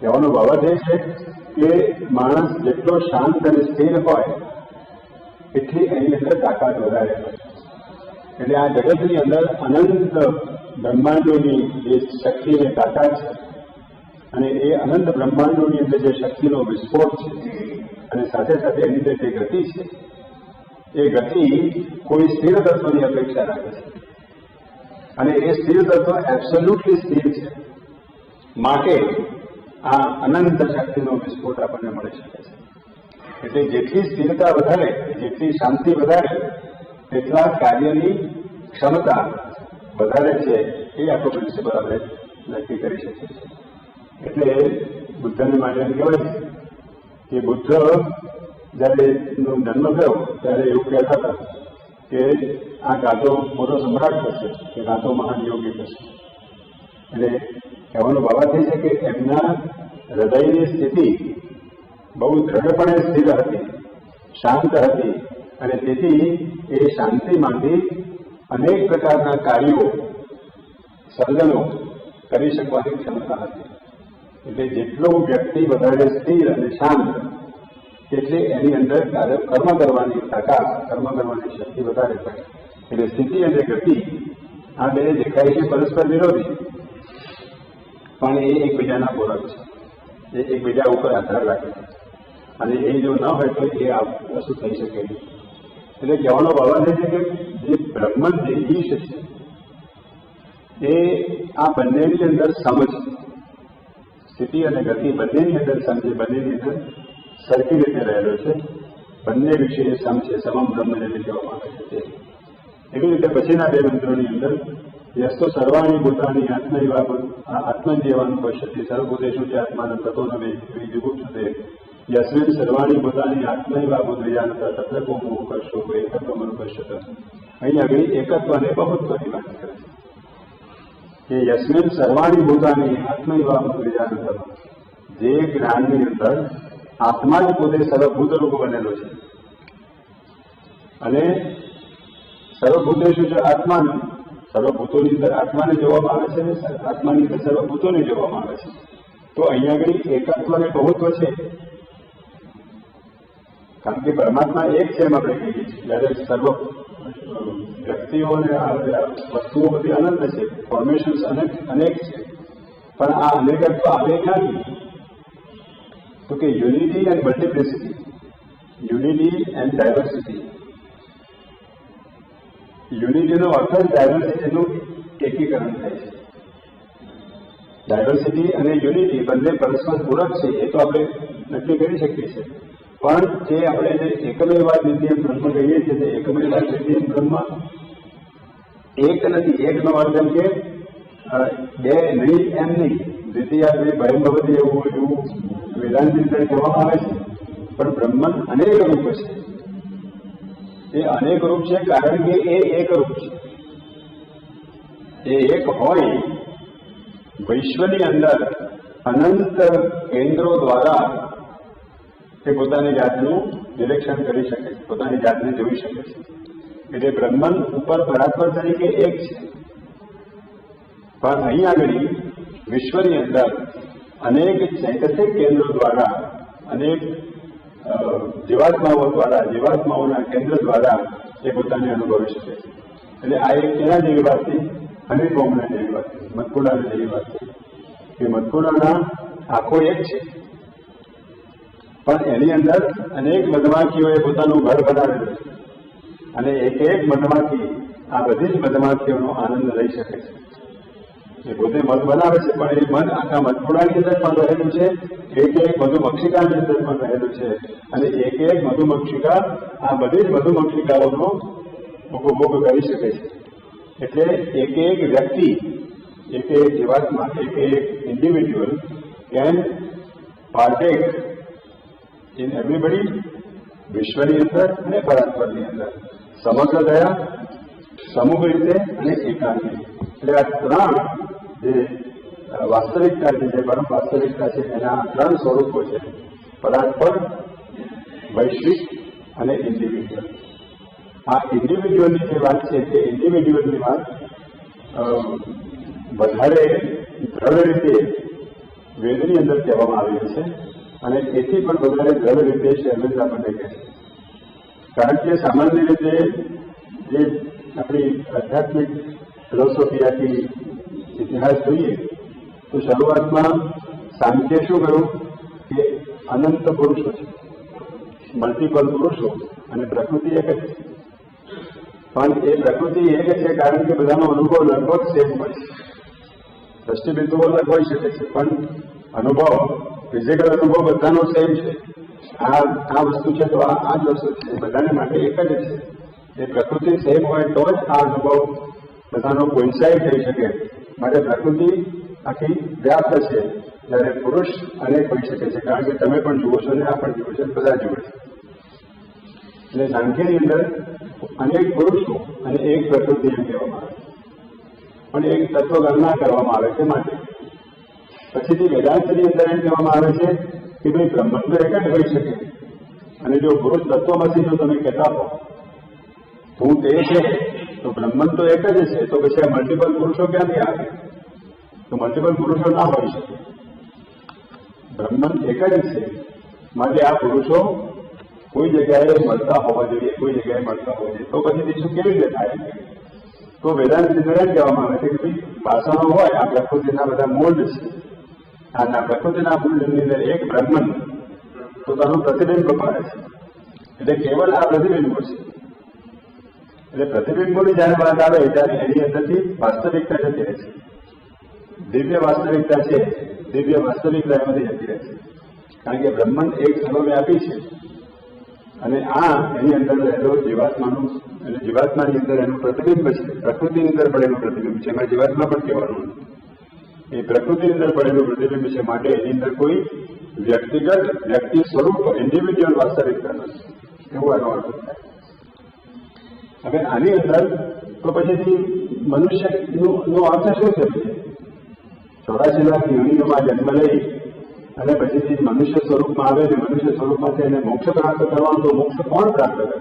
કહેવાનો બાબત એ છે કે માણસ જેટલો શાંત અને સ્થિર હોય એટલી એની અંદર તાકાત વધારે હોય. એટલે આ જગતની અંદર અનંત બ્રહ્માંડોની જે શક્તિ અને તાકાત છે, અને એ અનંત બ્રહ્માંડોની અંદર જે શક્તિનો વિસ્ફોટ છે અને સાથે સાથે એની અંદર જે ગતિ છે, એ ગતિ કોઈ સ્થિર તત્વની અપેક્ષા રાખે છે, અને એ સ્થિર તત્વ એબ્સોલ્યુટલી સ્થિર છે. માટે આ અનંત શક્તિનો વિસ્ફોટ આપણને મળી શકે છે. એટલે જેટલી સ્થિરતા વધારે, જેટલી શાંતિ વધારે, એટલા કાર્યની ક્ષમતા વધારે છે, એ આપણો પ્રિન્સિપલ આપણે નક્કી કરી શકીએ છીએ. એટલે બુદ્ધને માટે એમ કહેવાય છે કે બુદ્ધ જયારે જન્મ થયો ત્યારે એવું કહેતા હતા કે આ ગાતો મોટો સમ્રાટ થશે, કે ગાતો મહાન યોગી થશે. એટલે કહેવાનો બાબત એ છે કે એમના હૃદયની સ્થિતિ બહુ દ્રઢપણે સ્થિર હતી, શાંત હતી, અને તેથી એ શાંતિમાંથી અનેક પ્રકારના કાર્યો, સર્જનો કરી શકવાની ક્ષમતા હતી. એટલે જેટલું વ્યક્તિ વધારે સ્થિર અને શાંત, એટલે એની અંદર કર્મ કરવાની તાકાત, કર્મ કરવાની શક્તિ વધારે થાય. એટલે સ્થિતિ અને ગતિ આ બે દેખાય છે પરસ્પર વિરોધી, પણ એ એકબીજાના પૂરક છે, એ એકબીજા ઉપર આધાર રાખે છે, અને એ જો ન હોય તો એ આ વસ્તુ થઈ શકે નહીં. એટલે કહેવાનો બાબત એ છે કે જે બ્રહ્મન, જે ઈશ છે, એ આ બંનેની અંદર સમજ, સ્થિતિ અને ગતિ બંનેની અંદર સમજે, બંનેની અંદર સરખી રીતે રહેલો છે. બંને વિશે સમ છે, સમમ બ્રહ્મ જેને કહેવામાં આવે છે. એવી રીતે પછીના બે મંત્રોની અંદર યસ્તો સર્વાણી ભૂતાની આત્મજીવાનું પશ્યતિ સર્વભૂતેષુ ચ આત્માનં તતો ન વિજુગુપ્સતે યસ્મિન સર્વાણી ભૂતાની આત્મૈવાભૂત વિજાનત તત્ર કો મોહ કરશો એકત્વમનુ પશ્યત. અહીં આગળ એકત્વને બહુત્વની વાત કરે છે કે યસ્મિન સર્વાણી ભૂતાની આત્મૈવાભૂત વિજાનત, જે જ્ઞાનની અંદર આત્મા જ પોતે સર્વભૂતરૂપ બનેલો છે, અને સર્વભૂતેષુ ચ આત્માનું, સર્વભૂતોની અંદર આત્માને જોવામાં આવે છે, અને આત્માની અંદર સર્વભૂતોને જોવામાં આવે છે. તો અહીંયા આગળ એકત્વ અને બહુત્વ છે, કારણ કે પરમાત્મા એક છે એમ આપણે કહીએ છીએ. જ્યારે સર્વ વ્યક્તિઓ અને વસ્તુઓ બધી અનંત છે, ફોર્મેશન્સ અનેક છે, પણ આ અનેકત્વ આવે ક્યાંથી? તો કે unity and multiplicity, unity and diversity. યુનિટીનો અર્થ જ ડાયવર્સિટીનું એકીકરણ થાય છે. ડાયવર્સિટી અને યુનિટી બંને પરસ્પર પૂરક છે, એ તો આપણે નક્કી કરી શકીએ છીએ, પણ જે આપણે જે એકમેવાદ દ્વિતીય બ્રહ્મ કહીએ છીએ, તે એકમેવાદ દ્વિતીય બ્રહ્મ એક નથી. એકનો અર્થ એમ કે બે નહીં, એમ નહીં. દ્વિતીય ભયમ ભવતી એવું વેદાંત રીતે કહેવામાં આવે છે, પણ બ્રહ્મન અનેક રૂપ છે. એ અનેક રૂપ છે કારણ કે એ એક રૂપ છે. એ એક હોય, વિશ્વની અંદર અનંત કેન્દ્રો દ્વારા એ પોતાની જાતનું નિરીક્ષણ કરી શકે છે, પોતાની જાતને જોઈ શકે છે. એટલે બ્રહ્મન ઉપર પરાત્પર તરીકે એક છે, પણ અહીં આગળ વિશ્વની અંદર અનેક ચૈતસિક કેન્દ્રો દ્વારા, અનેક જીવાત્માઓના કેન્દ્ર દ્વારા એ પોતાને અનુભવી શકે છે. એટલે આ એક કેના જેવી વાત છે? હનીકોમના જેવી વાત છે, મધપુડાના જેવી વાત છે, કે મધપુડાના આંખો એક છે, પણ એની અંદર અનેક મધમાખીઓએ પોતાનું ઘર બનાવેલું છે અને એક એક મધમાખી આ બધી જ મધમાખીઓનો આનંદ લઈ શકે છે. એ પોતે મધ બનાવે છે, પણ એ મધ આખા મધપુડાની અંદર પણ રહેલું છે, એક એક મધુમક્ષિકાની અંદર પણ રહેલું છે અને એક એક મધુમક્ષિકા આ બધી જ મધુમક્ષિકાઓનો ઉપભોગ કરી શકે છે. એટલે એક એક વ્યક્તિ, એક એક જીવાત્મા, એક એક ઇન્ડિવિજ્યુઅલ કેન પાર્ટેક ઇન એવરીબડી, વિશ્વની અંદર અને પરાત્પરની અંદર સમગ્ર દયા, સમૂહ રીતે અને એકાંકી. એટલે આ ત્રણ જે વાસ્તવિકતા છે, જે પરમ વાસ્તવિકતા છે, એના ત્રણ સ્વરૂપો છે: પરાત્પર, વૈશ્વિક અને ઇન્ડિવિજ્યુઅલ. આ ઇન્ડિવિજ્યુઅલની જે વાત છે તે ઇન્ડિવિજ્યુઅલની વાત વધારે દ્રઢ રીતે વેદની અંદર કહેવામાં આવેલી છે અને એથી પણ વધારે દ્રઢ રીતે શૈલેન્દ્ર આપણને કહે છે. કારણ કે સામાન્ય રીતે જે આપણી આધ્યાત્મિક ફિલોસોફી આખી ઇતિહાસ જોઈએ તો શરૂઆતમાં સાંખ્યે શું કહ્યું કે અનંત પુરુષો છે, મલ્ટિપલ પુરુષો, અને પ્રકૃતિ એક જ છે. પણ એ પ્રકૃતિ એક છે કારણ કે બધાનો અનુભવ લગભગ સેમ હોય છે. દ્રષ્ટિબિંદુઓ અલગ હોઈ શકે છે, પણ અનુભવ, ફિઝિકલ અનુભવ બધાનો સેમ છે. આ વસ્તુ છે તો આ જ વસ્તુ છે, બધાને માટે એક જ છે. એ પ્રકૃતિ સેમ હોય તો જ આ અનુભવ બધાનો કોઇન્સાઇડ થઈ શકે. માટે પ્રકૃતિ આખી વ્યાપ્ત છે, જ્યારે પુરુષ અનેક હોઈ શકે છે, કારણ કે તમે પણ જુઓ છો ને આ પણ જુઓ છો, બધા જુએ છે. એટલે સાંખ્યની અંદર અનેક પુરુષો અને એક પ્રકૃતિ એમ કહેવામાં આવે છે, પણ એક તત્વગણના કરવામાં આવે છે. માટે પછીથી વેદાંતની અંદર એમ કહેવામાં આવે છે કે ભાઈ બ્રહ્મ તો એક જ હોઈ શકે, અને જો પુરુષ તત્વમાંથી જો તમે કહેતા હો હું તે છે તો બ્રહ્મન તો એક જ છે, તો પછી આ મલ્ટિપલ પુરુષો ક્યાંથી આવે? તો મલ્ટિપલ પુરુષો ના હોઈ શકે. બ્રહ્મન એક જ છે, માટે આ પુરુષો કોઈ જગ્યાએ મળતા હોવા જોઈએ, કોઈ જગ્યાએ મળતા હોવા જોઈએ. તો પછી બીજું કેવી રીતે થાય? તો વેદાંત અંદર એમ કહેવામાં આવે છે કે ભાઈ વાસણો હોય, આ પ્રકૃતિના બધા મોલ્ડ છે, આ પ્રકૃતિના મોલ્ડની અંદર એક બ્રહ્મન પોતાનું પ્રતિબિંબ પાડે છે. એટલે કેવળ આ પ્રતિબિંબો છે. એટલે પ્રતિબિંબોની જયારે વાત આવે ત્યારે એની અંદરથી વાસ્તવિકતા જતી રહે છે. દિવ્ય વાસ્તવિકતા છે, દિવ્ય વાસ્તવિકતા એમાંથી જતી રહે છે. કારણ કે બ્રહ્મન એક સર્વવ્યાપી છે અને આ એની અંદર રહેલો જીવાત્માનું, અને જીવાત્માની અંદર એનું પ્રતિબિંબ છે, પ્રકૃતિની અંદર પડેલું પ્રતિબિંબ છે. એમાં જીવાત્મા પણ કહેવાનું એ પ્રકૃતિની અંદર પડેલું પ્રતિબિંબ છે. માટે એની અંદર કોઈ વ્યક્તિ સ્વરૂપ ઇન્ડિવિજ્યુઅલ વાસ્તવિકતા નથી, એવું આનો અર્થ થાય. હવે આની અંદર તો પછીથી મનુષ્યનો અર્થ શું છે? 84 લાખ યોનિઓમાં જન્મ લઈ અને પછીથી મનુષ્ય સ્વરૂપમાં આવે ને મનુષ્ય સ્વરૂપમાંથી એને મોક્ષ પ્રાપ્ત કરવાનો, તો મોક્ષ કોણ પ્રાપ્ત કરે?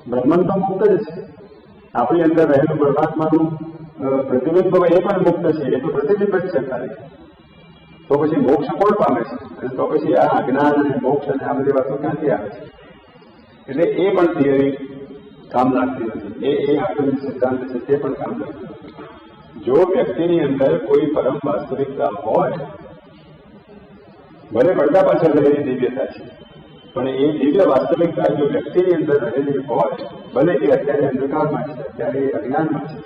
બ્રહ્મન તો મુક્ત જ છે. આપણી અંદર રહેલું પરમાત્માનું પ્રતિબિંબ એ પણ મુક્ત છે, એ તો પ્રતિબિંબ જ છે ખાલી. તો પછી મોક્ષ કોણ પામે છે? અને તો પછી આ અજ્ઞાન અને મોક્ષ અને આ બધી વાતો ક્યાંથી આવે છે? એટલે એ પણ થિયરી કામ લાગતી નથી. એ આપેલું સિદ્ધાંત છે તે પણ કામ લાગતું નથી. જો વ્યક્તિની અંદર કોઈ પરમ વાસ્તવિકતા હોય, ભલે પડદા પાછળ રહેલી દિવ્યતા છે, પણ એ દિવ્ય વાસ્તવિકતા જો વ્યક્તિની અંદર રહેલી હોય, ભલે એ અત્યારે અંધકારમાં છે, અત્યારે એ અજ્ઞાનમાં છે,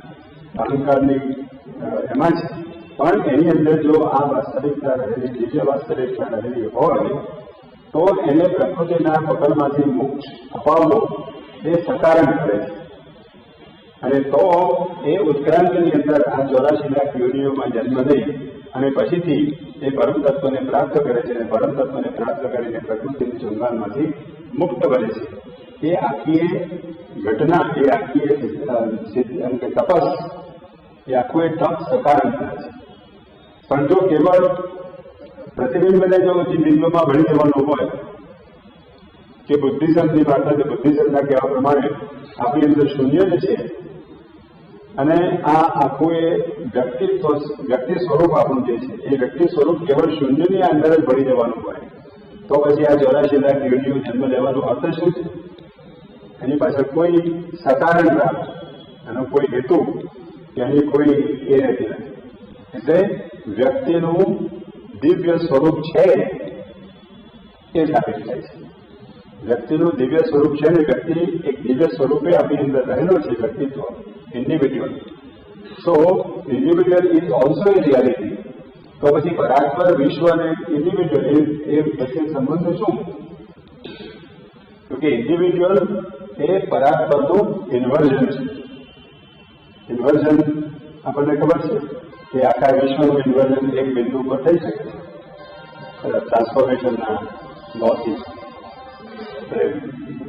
અહંકારની એમાં છે, પણ એની અંદર જો આ વાસ્તવિકતા રહેલી, દિવ્ય વાસ્તવિકતા રહેલી હોય તો એને પ્રકૃતિના પકડમાંથી મોક્ષ અપાવવો એ સકારણ કરે છે. અને તો એ ઉત્ક્રાંતિની અંદર આ 84 લાખ યોનિઓમાં જન્મ લઈ અને પછીથી એ પરમ તત્વને પ્રાપ્ત કરે છે, અને પરમ તત્વને પ્રાપ્ત કરીને પ્રકૃતિની ચુંગાલમાંથી મુક્ત બને છે. એ આખી ઘટના, એ આખી તપસ, એ આખું એક તપ સકારણ થાય છે. પણ જો કેવળ પ્રતિબિંબને જો બિંબમાં ભળી જવાનું હોય કે બુદ્ધિસમની ભાષા, બુદ્ધિસમના કહેવા પ્રમાણે આપણી અંદર શૂન્ય જ છે અને આ આખું એ વ્યક્તિ સ્વરૂપ આપણું જે છે એ વ્યક્તિ સ્વરૂપ કેવળ શૂન્યની અંદર જ ભળી જવાનું હોય, તો પછી આ 84 લાખ યોનિઓ જન્મ લેવાનો અર્થ શું છે? એની પાછળ કોઈ સકારણતા, એનો કોઈ હેતુ કે એની કોઈ એ રહેતી નથી. એટલે વ્યક્તિનું દિવ્ય સ્વરૂપ છે એ સાબિત થાય છે. વ્યક્તિનું દિવ્ય સ્વરૂપ છે ને વ્યક્તિ એક દિવ્ય સ્વરૂપે આપણી અંદર રહેલો છે વ્યક્તિત્વ, individual. So individual is also a reality. તો પછી પરાત્પર, વિશ્વ અને ઇન્ડિવિજ્યુઅલ એ વચ્ચે સંબંધ શું? તો કે ઇન્ડિવિજ્યુઅલ એ પરાત્પરનું ઇન્વર્ઝન છે. ઇન્વર્ઝન આપણને ખબર છે કે આખા વિશ્વનું ઇન્વર્ઝન એક બિંદુ પર થઈ શકે છે ટ્રાન્સફોર્મેશનના લોથી.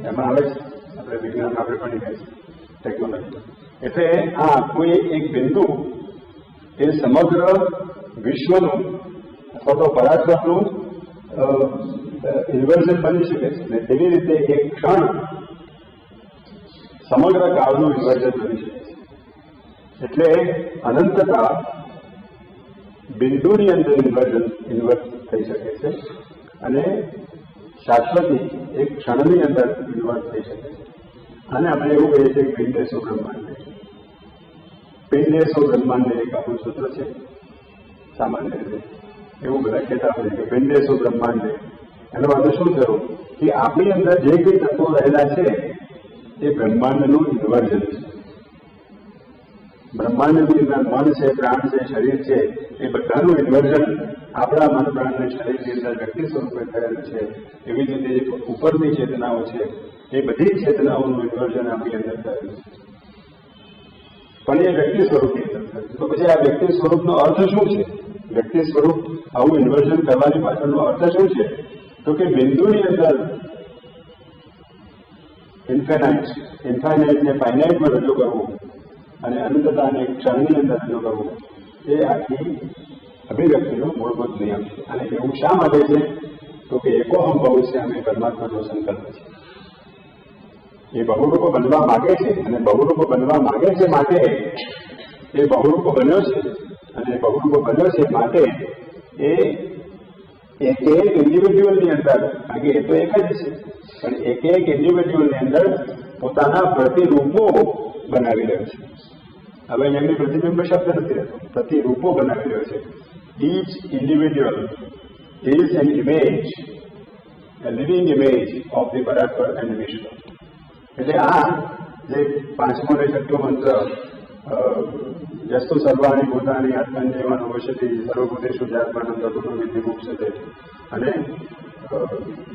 એમાં આવે છે આપણે વિજ્ઞાન આપણે ભણી ગયા છે ટેકનોલોજી. એટલે આ કોઈ એક બિંદુ એ સમગ્ર વિશ્વનું અથવા તો પરાત્પરનું ઇન્વર્ઝન બની શકે છે ને તેવી રીતે એક ક્ષણ સમગ્ર કાળનું ઇન્વર્ઝન બની શકે છે. એટલે અનંતતા બિંદુની અંદર ઇન્વર્ટ થઈ શકે છે અને શાશ્વતી એક ક્ષણની અંદર ઇન્વર્ટ થઈ શકે છે. અને આપણે એવું કહીએ છીએ કે પિંડેશો બ્રહ્માંડ. પિંડેશો બ્રહ્માંડ એક આપણું સૂત્ર છે સામાન્ય રીતે. એવું બધા કહેતા હોય કે પિંડેશો બ્રહ્માંડ. એનો અર્થ શું થયો કે આપણી અંદર જે કંઈ તત્વો રહેલા છે એ બ્રહ્માંડનું ઇન્વર્ઝન છે. બ્રહ્માંડની અંદર મન છે, પ્રાણ છે, શરીર છે, એ બધાનું ઇન્વર્ઝન આપણા મન, પ્રાણ અને શરીરની અંદર વ્યક્તિ સ્વરૂપે થયેલું છે. એવી જ રીતે ઉપરની ચેતનાઓ છે એ બધી ચેતનાઓનું ઇન્વર્ઝન આપણી અંદર થયેલું છે. પણ એ વ્યક્તિ સ્વરૂપની અંદર થયું. તો પછી આ વ્યક્તિ સ્વરૂપનો અર્થ શું છે? વ્યક્તિ સ્વરૂપ આવું ઇન્વર્ઝન કરવાની પાછળનો અર્થ શું છે? તો કે બિંદુની અંદર ઇન્ફાઇનાઇટને ફાઇનાઇટમાં રજૂ કરવું અને અનંતતાને ક્ષણની અંદર રજૂ કરવું એ આખી અભિવ્યક્તિનો મૂળભૂત નિયમ છે. અને એવું શા માટે છે? તો કે એકોહમ ભવિષ્યામે પરમાત્માનો સંકલ્પ છે. એ બહુરૂપ બનવા માગે છે અને બહુરૂપ બનવા માગે છે માટે એ બહુરૂપ બન્યો છે. અને બહુરૂપ બન્યો છે માટે એ એક ઇન્ડિવિજ્યુઅલની અંદર, કારણ કે એ તો એક જ છે, પણ એક ઇન્ડિવિજ્યુઅલની અંદર પોતાના પ્રતિરૂપો બનાવી રહ્યો છે. હવે એમની પ્રતિબિંબ શબ્દ નથી રહેતો, પ્રતિરૂપો બનાવી રહ્યો છે. Each individual is an image, a living image of the Paratpar and Vishnu. એટલે આ જે પાંચમો અને છઠ્ઠો મંત્ર યસ્તુ સર્વાણી ભૂતાની આત્મન્યવાનો વશતી સર્વભૂતેષુ જાત્માનંદ ગુરુ વિધિમુક્ષતે અને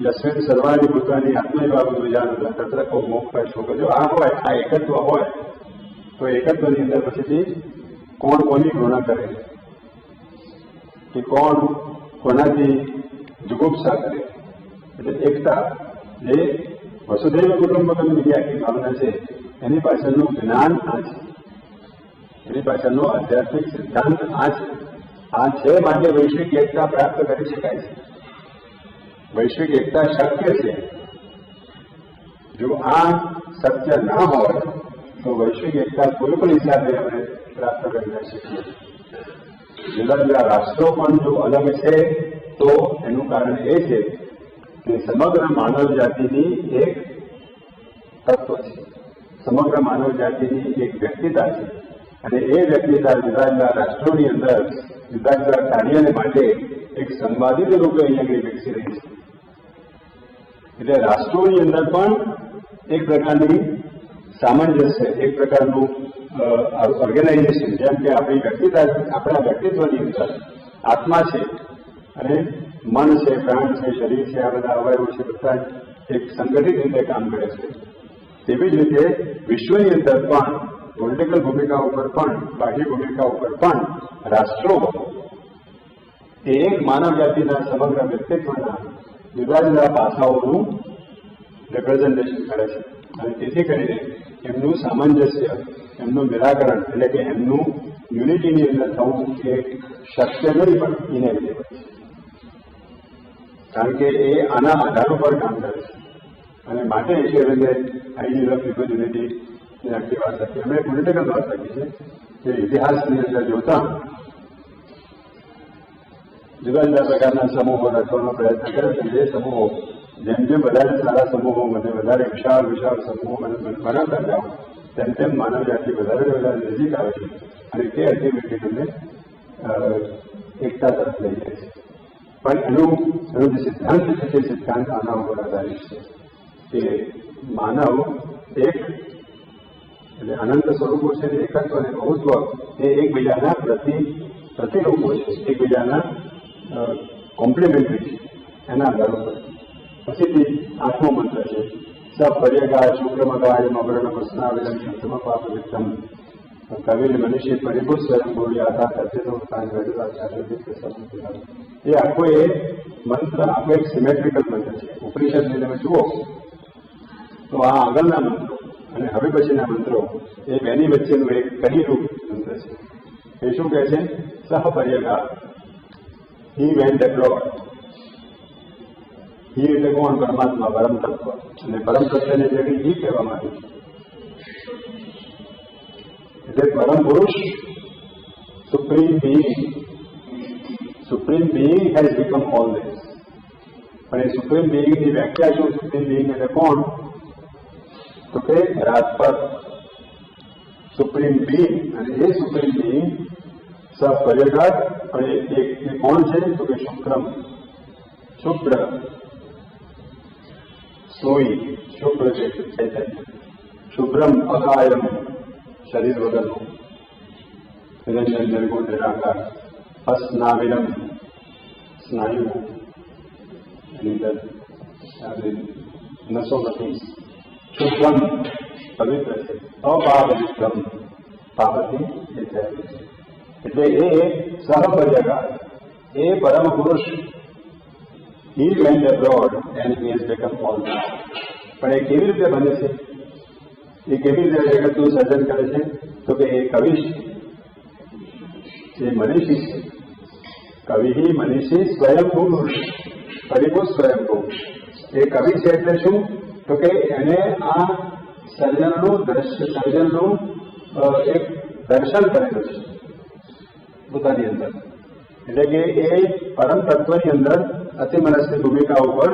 યસ્મિન સર્વાણી ભૂતાની આત્મૈવાવુ વિજાનંદ તત્ર કો મોક્ષ શોક. જો આ હોય, આ એકત્વ હોય, તો એકત્વની અંદર પછીથી કોણ કોની ઘૃણા કરે કે કોણ કોનાથી જુગુપ્સા કરે. એટલે એકતા જે વસુધૈવ કુટુંબકમ વિદ્યાની ભાવના છે એની પાછળનું જ્ઞાન આ છે, એની પાછળનો આધ્યાત્મિક સિદ્ધાંત આ છે. આ છે માટે વૈશ્વિક એકતા પ્રાપ્ત કરી શકાય છે. વૈશ્વિક એકતા શક્ય છે. જો આ સત્ય ના હોય તો વૈશ્વિક એકતા કોઈ પણ હિસાબે આપણે પ્રાપ્ત કરી ન શકીએ. જુદા જુદા રાષ્ટ્રો પણ જો અલગ છે તો એનું કારણ એ છે કે સમગ્ર માનવ જાતિની એક તત્વ છે, સમગ્ર માનવ જાતિની એક વ્યક્તિતા છે. અને એ વ્યક્તિતા જુદા જુદા રાષ્ટ્રોની અંદર જુદા જુદા કાર્યને માટે એક સંવાદિત રૂપે અહીંયા વિકસી રહી છે. એટલે રાષ્ટ્રોની અંદર પણ એક પ્રકારની સામંજસ્ય, એક પ્રકારનું ઓર્ગેનાઇઝેશન, જેમ કે આપણી વ્યક્તિતા, આપણા વ્યક્તિત્વની અંદર આત્મા છે અને મન છે, પ્રાણ છે, શરીર છે, આ બધા અવયવો છે, બધા એક સંગઠિત રીતે કામ કરે છે. તેવી જ રીતે વિશ્વની અંદર પણ પોલિટિકલ ભૂમિકા ઉપર પણ, બાહ્ય ભૂમિકા ઉપર પણ રાષ્ટ્રો એ એક માનવ જાતિના સમગ્ર વ્યક્તિત્વના જુદા જુદા પાસાઓનું રિપ્રેઝન્ટેશન કરે છે. અને તેથી કરીને એમનું સામંજસ્ય, એમનું નિરાકરણ, એટલે કે એમનું યુનિટીની અંદર થવું એ શક્ય નથી, પણ ઇનેવિટેબલ છે. કારણ કે એ આના આધાર ઉપર કામ કરે છે. અને માટે છે એટલે આઈડિયલ ઓફ પીપલ યુનિટી ની આખી વાત હતી. અમે પોલિટિકલ વાત લખી છે કે ઇતિહાસની અંદર જોતા જુદા જુદા પ્રકારના સમૂહો રચવાનો પ્રયત્ન કરે છે. જે સમૂહો જેમ જેમ વધારે સારા સમૂહો મને વધારે વિશાળ સમૂહો બનાવતા જાઓ તેમ તેમ માનવ જાતિ વધારે વધારે નજીક આવે છે અને તે અલ્ટિમેટલી તમને એકતા તરફ લઈ જાય છે. પણ એનો જે સિદ્ધાંત છે તે સિદ્ધાંત આના ઉપર આધારિત છે કે માનવ એક એટલે અનંત સ્વરૂપો છે એકત્વ અને બહુત્વ એ એકબીજાના પ્રતિરૂપો છે, એકબીજાના કોમ્પ્લિમેન્ટરી છે. એના આધાર ઉપર પછીથી 8મો મંત્ર છે સપર્યગાય શુક્રમગાય મગરણ પ્રશ્નાવેદન સમપાપ વિક્રમ કવિલ મનુષ્ય પરિભૂત સ્વયંભૂયા એ આખો એ મંત્ર આખો એક સિમેટ્રિકલ મંત્ર છે. ઉપનિષદને તમે જુઓ તો આ આગળના મંત્રો અને હવે પછીના મંત્રો એ બેની વચ્ચેનું એક કડીરૂપ મંત્ર છે. એ શું કહે છે? સહપર્યગા હી વેન્ટ એબ્રોડ. હી એટલે કોણ? પરમાત્મા, પરમ તત્વ. અને પરમ તત્વને જગ્યાએ હી કહેવામાં આવ્યું છે. એટલે પરમ પુરુષ supreme being has become all this. પણ એ સુપ્રીમ બીઈંગની વ્યાખ્યા શું? સુપ્રીમ બીઈંગ એટલે કોણ? તો કે રાજપર સુપ્રીમ બીઈંગ. અને એ સુપ્રીમ બીઈંગ સપર્યગાત. અને એ કોણ છે? તો કે શુક્રમ, શુક્ર, સોઈ, શુક્ર છે ચૈતન્ય. શુભ્રમ અકાયમ, શરીર વગરનું, નિરંજન નિર્ગુણ નિરાકાર. અસ્નાવિરમ, સ્નાયુ એની અંદર નસો નથી. શુભ્રમ, પવિત્ર છે. અપાપવિક્રમ, પાપથી એ થયેલું છે. એટલે એ સહપર્યગાર, એ પરમ પુરુષ. He went abroad and he has become all this. પણ એ કેવી રીતે બને છે? એ કેવી રીતે જગતનું સર્જન કરે છે? તો કે એ કવિ છે, એ મનીષી છે. કવિ મનીષી સ્વયંભૂ, પરિભૂત સ્વયંભૂ. એ કવિ છે એટલે શું? તો કે એને આ સર્જનનું એક દર્શન કરેલું છે પોતાની અંદર. એટલે કે એ પરમ તત્વની અંદર અતિમનસની ભૂમિકા ઉપર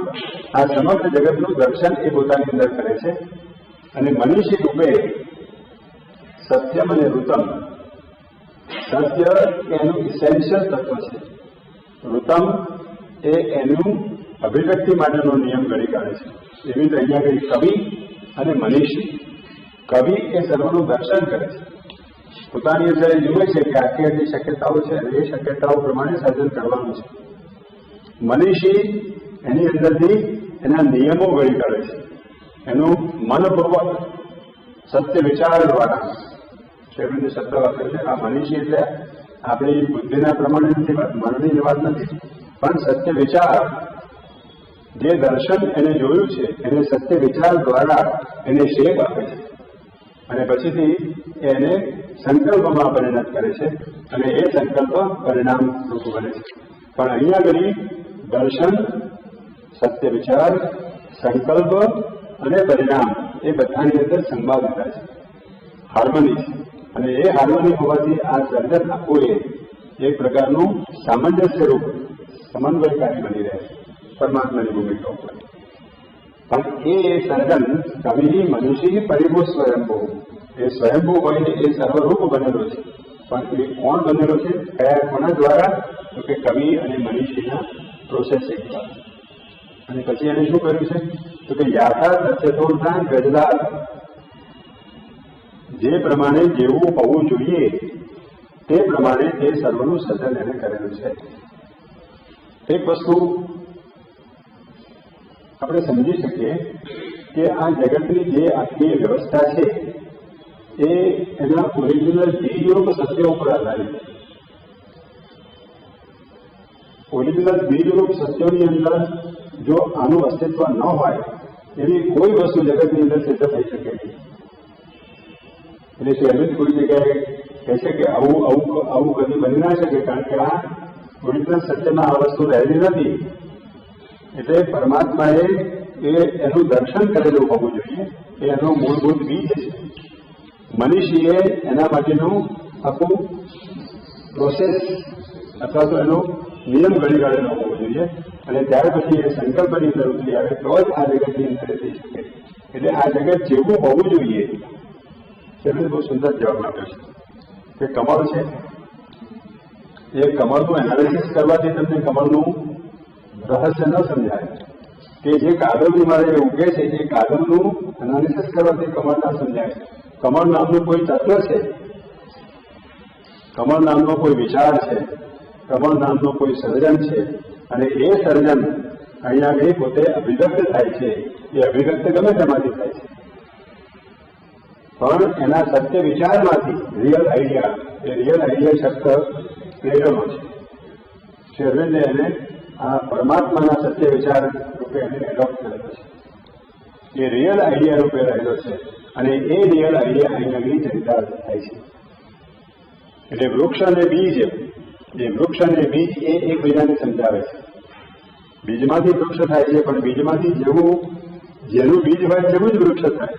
આ સમગ્ર જગતનું દર્શન એ પોતાની અંદર કરે છે. અને મનીષી રૂપે સત્યમ અને ઋતમ. સત્ય એનું ઇસેન્શિયલ તત્વ છે. ઋતમ એ એનું અભિવ્યક્તિ માટેનો નિયમ ઘડી કાઢે છે. એવી રીતે અહીંયા કઈ કવિ અને મનીષી. કવિ એ સર્વનું દર્શન કરે છે. પોતાની અંદર જુએ છે કે આટલી આટલી શક્યતાઓ છે અને એ શક્યતાઓ પ્રમાણે સર્જન કરવાનું છે. મનીષી એની અંદરથી એના નિયમો ઘડી કાઢે છે. એનું મનપૂર્વક સત્ય વિચાર દ્વારા એવી રીતે શબ્દ વાપરે છે. આ મનીષી એટલે આપણી બુદ્ધિના પ્રમાણે નથી વાત, મનની વાત નથી, પણ સત્ય વિચાર, જે દર્શન એને જોયું છે એને સત્ય વિચાર દ્વારા એને શેપ આપે છે. અને પછીથી એને સંકલ્પમાં પરિણત કરે છે અને એ સંકલ્પ પરિણામ રૂપ બને છે. પણ અહીંયા આગળ દર્શન, સત્ય વિચાર, સંકલ્પ અને પરિણામ એ બધાની અંદર સંવાદિતા છે, હાર્મની છે. અને એ હાર્મની હોવાથી આ સર્જન આખું એક પ્રકારનું સામંજસ્ય રૂપ સમન્વયકારી બની રહે છે પરમાત્માની ભૂમિકા ઉપર. પણ એ સર્જન કવિ મનુષ્ય પરિભૂત સ્વયંભૂ. એ સ્વયંભૂ હોય એ સર્વરૂપ બનેલો છે. પણ એ કોણ બનેલો છે? કયા કોના દ્વારા? તો કે કવિ અને મનીષીના પ્રોસેસિંગ દ્વારા. અને પછી એને શું કર્યું છે? તો કે યાથા સત્યતોષા ગજદાર. જે પ્રમાણે જેવું હોવું જોઈએ તે પ્રમાણે એ સર્વનું સર્જન એને કરેલું છે. એક વસ્તુ આપણે સમજી શકીએ કે આ જગતની જે આખી વ્યવસ્થા છે એ એના ઓરિજિનલ બીજરૂપ સત્ય ઉપર આધારિત છે. ઓરિજિનલ બીજરૂપ સત્યોની અંદર જો આનું અસ્તિત્વ ન હોય એવી કોઈ વસ્તુ જગતની અંદર સિદ્ધ થઈ શકે નહીં. એટલે એમ જ કોઈ જગ્યાએ કહે છે કે આવું કદી બની ના શકે, કારણ કે આ ઓરિજિનલ સત્યમાં આ વસ્તુ રહેલી નથી. એટલે પરમાત્માએ એનું દર્શન કરેલું હોવું જોઈએ. એ એનો મૂળભૂત બીજ છે. મનીષીએ એના માટેનું આખું પ્રોસેસ અથવા તો એનો નિયમ ઘડી કાઢેલો હોવો જોઈએ. અને ત્યાર પછી એ સંકલ્પની અંદર ઉતરી આવે તો જ આ જગતની અંદર થઈ શકે. એટલે આ જગત જેવું હોવું જોઈએ એટલે બહુ સુંદર જવાબ આપ્યો છે કે કમળ છે, એ કમળનું એનાલિસિસ કરવાથી તમને કમળનું રહસ્ય ન સમજાય કે જે કાદવની મારે ઉગે છે એ કાદવનું એનાલિસિસ કરવાથી કમળ ના સમજાય. કમળ નામનું કોઈ તત્વ છે, કમળ નામનો કોઈ વિચાર છે, કમળ નામનો કોઈ સર્જન છે, અને એ સર્જન અહીંયા આગળ પોતે અભિવ્યક્ત થાય છે. એ અભિવ્યક્ત ગમે તેમાંથી થાય છે, પણ એના સત્ય વિચારમાંથી રિયલ આઈડિયા, એ રિયલ આઈડિયા શબ્દ પ્રેરણો છે. શ્રી અરવિંદે એને આ પરમાત્માના સત્ય વિચાર રૂપે એને એડોપ્ટ કરેલો છે. એ રિયલ આઈડિયા રૂપે રહેલો છે, અને એ રિયલ આઈડિયા અહીંયા આગળ ચરિતાર્થ થાય છે. એટલે વૃક્ષ અને બીજ, એ વૃક્ષ અને બીજ એ એકબીજાને સમજાવે છે. બીજમાંથી વૃક્ષ થાય છે, પણ બીજમાંથી જેનું બીજ હોય તેવું જ વૃક્ષ થાય.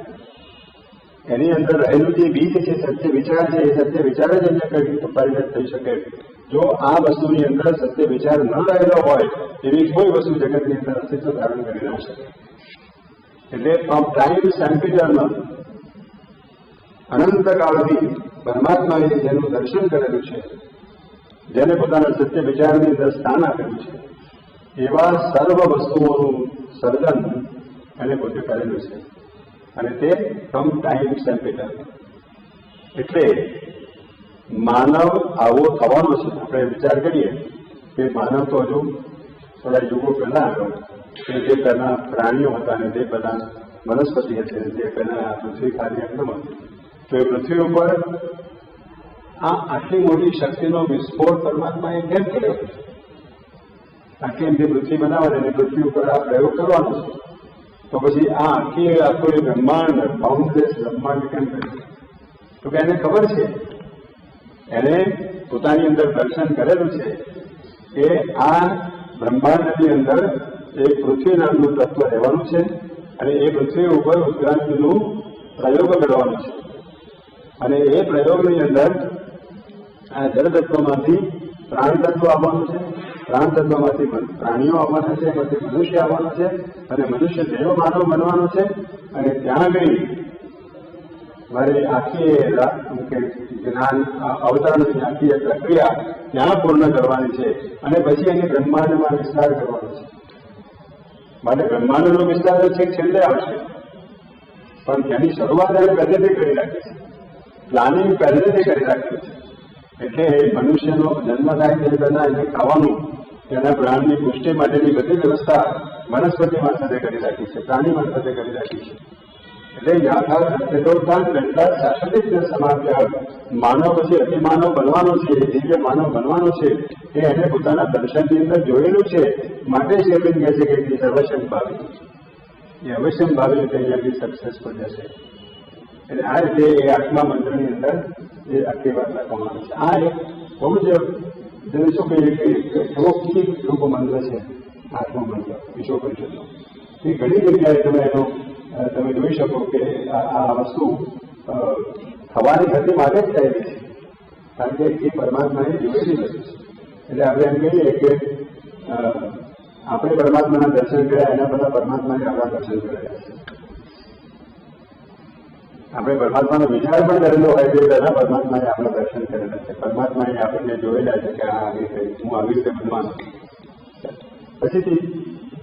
એની અંદર રહેલું જે બીજ છે, સત્ય વિચાર છે, એ સત્ય વિચાર જ એને કઈ રીતે પરિણત થઈ શકે. જો આ વસ્તુની અંદર સત્ય વિચાર ન રહેલો હોય એવી કોઈ વસ્તુ જગતની અંદર અસ્તિત્વ ધારણ કરી ન શકે. એટલે ટાઈમ સેમ્પિટરમાં અનંતકાળથી પરમાત્માએ જેનું દર્શન કરેલું છે, જેને પોતાના સત્ય વિચારની અંદર સ્થાન આપેલું છે, એવા સર્વ વસ્તુઓનું સર્જન એને પોતે કરેલું છે. અને તે ફ્રોમ ટાઈમ સેમ્પિટર. એટલે માનવ આવો થવાનો છે. આપણે વિચાર કરીએ કે માનવ તો હજુ થોડા યુગો પહેલા હતો, કે જે પહેલા પ્રાણીઓ હતા અને તે પહેલા વનસ્પતિ હતી, જે પહેલા પૃથ્વી ખાલી એકદમ હતી. તો એ પૃથ્વી ઉપર આટલી મોટી શક્તિનો વિસ્ફોટ પરમાત્માએ કેમ કર્યો? આખી એમથી પૃથ્વી બનાવવાની અને પૃથ્વી ઉપર આ પ્રયોગ કરવાનો છે. તો પછી આ આખું બ્રહ્માંડ, બાઉન્ડલેસ બ્રહ્માંડ કેમ કર્યું? તો કે એને ખબર છે, એને પોતાની અંદર દર્શન કરેલું છે કે આ બ્રહ્માંડની અંદર એક પૃથ્વી નામનું તત્વ રહેવાનું છે, અને એ પૃથ્વી ઉપર ઉત્ક્રાંતિનું પ્રયોગ કરવાનો છે. અને એ પ્રયોગની અંદર આ જળ તત્વમાંથી પ્રાણ તત્વ આવવાનું છે, પ્રાણ તત્વમાંથી પ્રાણીઓ આવવાના છે, એમાંથી મનુષ્ય આવવાનો છે, અને મનુષ્ય જેવો માનવ બનવાનો છે. અને ત્યાં આગળ મારે આખી જ્ઞાન અવતરણની આખી પ્રક્રિયા ત્યાં પૂર્ણ કરવાની છે, અને પછી એને બ્રહ્માંડમાં વિસ્તાર કરવાનો છે. માટે બ્રહ્માંડનો વિસ્તાર છે છેલ્લે આવશે, પણ તેની શરૂઆત એને પહેલેથી કરી રાખી છે. પ્લાનિંગ પહેલેથી કરી રાખ્યું છે. એટલે મનુષ્યનો જન્મ થાય તે પહેલા એને ખાવાનું, તેના પ્રાણની પુષ્ટિ માટેની બધી વ્યવસ્થા વનસ્પતિ મારફતે કરી રાખી છે, પ્રાણી મારફતે કરી રાખી છે. એટલે યાથા સત્યોત્થાન પહેલા શાશ્વત સમાપ્ય માનવ પછી અતિમાનવ બનવાનો છે, દિવ્ય માનવ બનવાનો છે, એ એને પોતાના દર્શનની અંદર જોયેલું છે. માટે શેરવિંદ કહે છે કે અવશ્યમ ભાવી, એ અવશ્યમ ભાવી રીતે અહીંયાથી સક્સેસફુલ જશે. એટલે આ રીતે એ આત્મા મંત્રની અંદર એ આખી વાત લખવામાં આવે છે. આ એક બહુ જ શું કહીએ કે લૌકિક રૂપ મંત્ર છે આત્મા મંત્ર વિશ્વ પરિષદનો. એ ઘણી જગ્યાએ તમે જોઈ શકો કે આ વસ્તુ થવાની ગતિ માટે જ થયેલી છે, કારણ કે એ પરમાત્માને જોયેલી નથી. એટલે આપણે એમ કહીએ કે આપણે પરમાત્માના દર્શન કર્યા, એના બધા પરમાત્માને આપણા દર્શન કર્યા છે. આપણે પરમાત્માનો વિચાર પણ કરેલો હોય તે પહેલા પરમાત્માએ આપણા દર્શન કરેલા છે. પરમાત્માએ આપણને જોયેલા છે કે આ હું આવી રીતે બનવાનું. પછીથી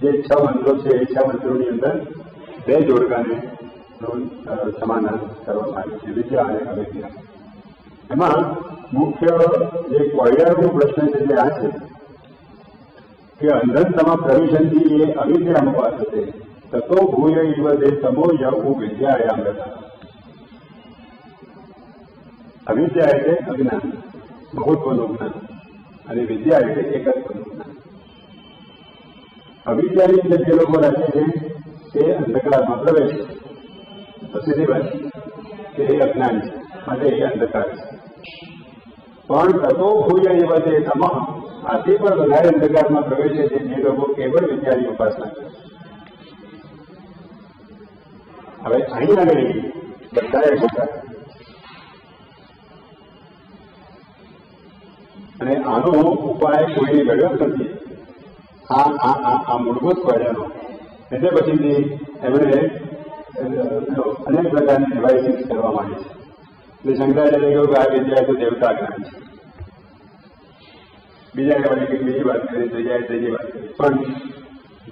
જે 6 મંત્રો છે એ 6 મંત્રોની અંદર 2 જોડકાને સમાધાન કરવામાં આવ્યું છે, વિદ્યા અને અવિદ્યા. એમાં મુખ્ય જે કોયડાનો પ્રશ્ન છે તે આ છે કે અંધનતમ પ્રવિશંતિ એ અવિદ્યામુપાસતે તતો ભૂય ઇવ દે તમો યઉ વિદ્યાયામ ગતા. અવિદ્યા એટલે અજ્ઞાન, બહુત્વનું જ્ઞાન, અને વિદ્યા એટલે એકત્વનું જ્ઞાન. અવિદ્યાની અંદર જે લોકો રહે છે તે અંધકારમાં પ્રવેશ, પછીથી બસ કે એ અજ્ઞાન છે, માટે એ અંધકાર છે. પણ તતો ભૂય એ બધે તમામ આથી પણ વધારે અંધકારમાં પ્રવેશે છે જે લોકો કેવળ વિદ્યાની ઉપાસના કરે. હવે અહીં આગળ બધાએ બધા, અને આનો ઉપાય કોઈને ગળ્યો જ નથી. આ મૂળભૂત કોયડાનો. એટલે પછીથી એમણે અનેક પ્રકારની ડિવાઇસીસ કરવા માંડી છે. એટલે શંકરાચાર્ય કહ્યું કે આ વિદ્યા તો દેવતા જ્ઞાન છે. બીજા કહેવાય કે બીજી વાત કરી, ત્રીજી વાત કરી. પણ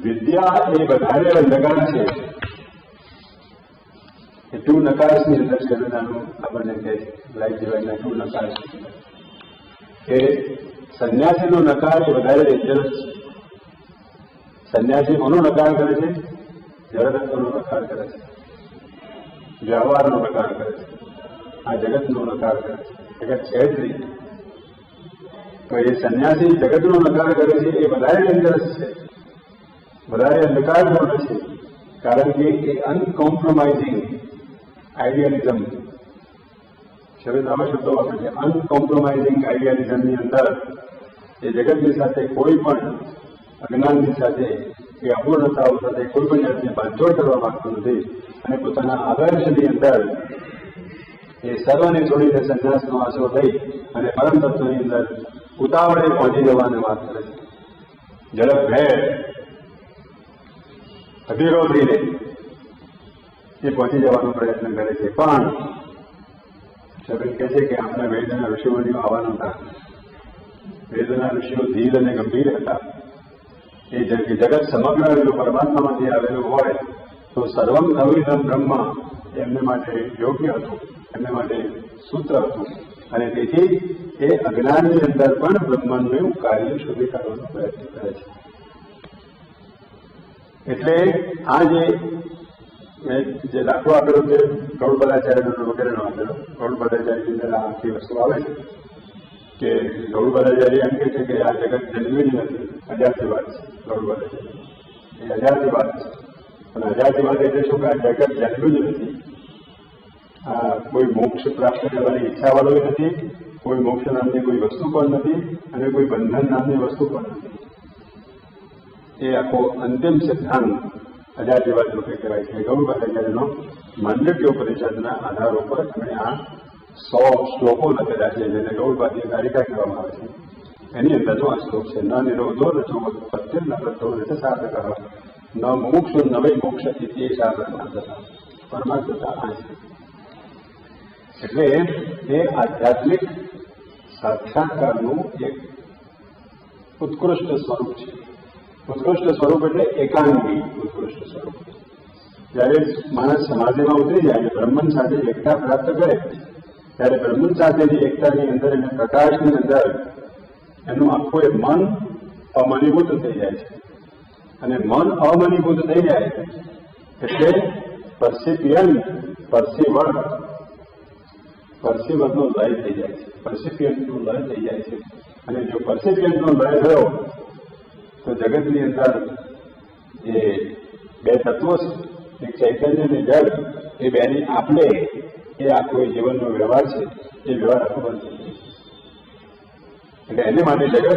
વિદ્યા એ વધારે અંધકાર છે. એ ટુ નકારસની અંદર છે. આપણને કે લાઈફ જીવનના ટુ નકારસ કે સંન્યાસીનો નકાર એ વધારે ડેન્જરસ છે. સંન્યાસી કોનો નકાર કરે છે? જળતત્વનો નકાર કરે છે, વ્યવહારનો નકાર કરે છે, આ જગતનો નકાર કરે છે. જગત છે જ નહીં. તો એ સંન્યાસી જગતનો નકાર કરે છે એ વધારે ડેન્જરસ છે, વધારે અંધકારપૂર્ણ છે. કારણ કે એ અનકોમ્પ્રોમાઇઝિંગ આઈડિયાલિઝમ શબ્દ આવા શબ્દો વાપરે છે. અનકોમ્પ્રોમાઇઝિંગ આઈડિયાલિઝમની અંદર એ જગતની સાથે કોઈ પણ અજ્ઞાનની સાથે કે અપૂર્ણતાઓ સાથે કોઈ પણ જાતની બાંધછોડ કરવા માંગતું નથી. અને પોતાના આદર્શની અંદર એ સર્વને છોડીને સંન્યાસનો આશરો થઈ અને પરમ તત્વની અંદર ઉતાવળે પહોંચી જવાની વાત કરે છે. ઝડપભેર અધિરોધીને એ પહોંચી જવાનો પ્રયત્ન કરે છે. પણ શબ્દ કહે છે કે આપણે વેદના ઋષિઓની આવવાના હતા. વેદના ઋષિઓ ધીર અને ગંભીર હતા. એ જગત સમગ્ર જો પરમાત્મામાંથી આવેલું હોય તો સર્વમ નવીનમ બ્રહ્મ એમને માટે યોગ્ય હતું, એમને માટે સૂત્ર હતું. અને તેથી એ અજ્ઞાનની અંદર પણ બ્રહ્માંડનું કાર્ય શોધી કાઢવાનો પ્રયત્ન કરે છે. એટલે આ જે દાખલો આપેલો છે ગૌડબલાચાર્યનો વગેરેનો આપેલો, ગૌડબલાચાર્યની અંદર આ આખી વસ્તુ આવે છે કે ગૌડબલાચાર્ય એમ કહે છે કે આ જગત જન્મ્યું જ નથી, અજાતી વાત છે. ગૌડબલાચાર્ય એ અજાતી વાત છે. અને અજાતી વાત એટલે શું કે આ જગત જન્મ્યું જ નથી. આ કોઈ મોક્ષ પ્રાપ્ત કરવાની ઈચ્છાવાળો નથી, કોઈ મોક્ષ નામની કોઈ વસ્તુ પણ નથી, અને કોઈ બંધન નામની વસ્તુ પણ નથી. એ આખો અંતિમ સિદ્ધાંત અજાતીવાદ રૂપે કહેવાય છે. ગૌડબલાચાર્યનો માંડવ્યોપનિષદના આધાર ઉપર અને આ 100 શ્લોકો લખેલા છે, જેને ગૌડવાદની કારિકા કહેવામાં આવે છે. એની અંદરનો આ શ્લોક છે. ન નિરોધો રચો પત્ય ન પ્રતો રચ સાધક ન મોક્ષ નવે મોક્ષ ઇતિહાસ પરમાત્મતા આ છે. એટલે એ આધ્યાત્મિક સાક્ષાત્કારનું એક ઉત્કૃષ્ટ સ્વરૂપ છે. ઉત્કૃષ્ટ સ્વરૂપ એટલે એકાંગી ઉત્કૃષ્ટ સ્વરૂપ. જ્યારે માણસ સમાધિમાં ઉતરી જાય અને બ્રહ્મન સાથે એકતા પ્રાપ્ત કરે ત્યારે બ્રહ્મન સાથેની એકતાની અંદર અને પ્રકાશની અંદર એનું આખું એક મન અમનીભૂત થઈ જાય છે. અને મન અમનીભૂત થઈ જાય એટલે પરસિવરનો લય થઈ જાય છે. પરસિપિયન્ટનો લય થઈ જાય છે. અને જો પરસિપિયન્ટનો લય થયો તો જગતની અંદર એ બે તત્વો છે, એક ચૈતન્ય અને જળ, એ બેની આપણે એ આખો જીવનનો વ્યવહાર છે, એ વ્યવહાર આખો બંધ થઈ જાય છે. એટલે એને માટે જગત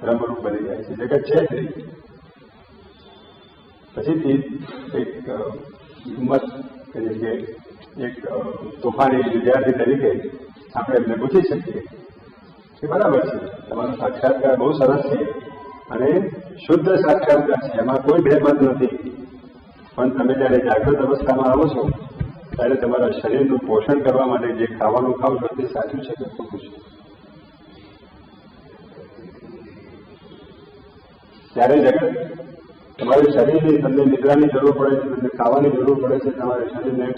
બ્રહ્મરૂપ બની જાય છે. જગત છે જ નહીં. પછીથી એક હિંમત કરીએ કે એક તોફાની વિદ્યાર્થી તરીકે આપણે એમને પૂછી શકીએ કે બરાબર છે, તમારો સાક્ષાત્કાર બહુ સરસ છે અને શુદ્ધ સાક્ષાત્કાર છે, એમાં કોઈ ભેદભાવ નથી. પણ તમે જ્યારે જાગૃત અવસ્થામાં આવો છો ત્યારે તમારા શરીરનું પોષણ કરવા માટે જે ખાવાનું ખાવ છો તે સાચું છે કે ખોટું છે? ત્યારે જગત તમારે શરીરની તમને નિદ્રાની જરૂર પડે છે, તમને ખાવાની જરૂર પડે છે, તમારે શરીરને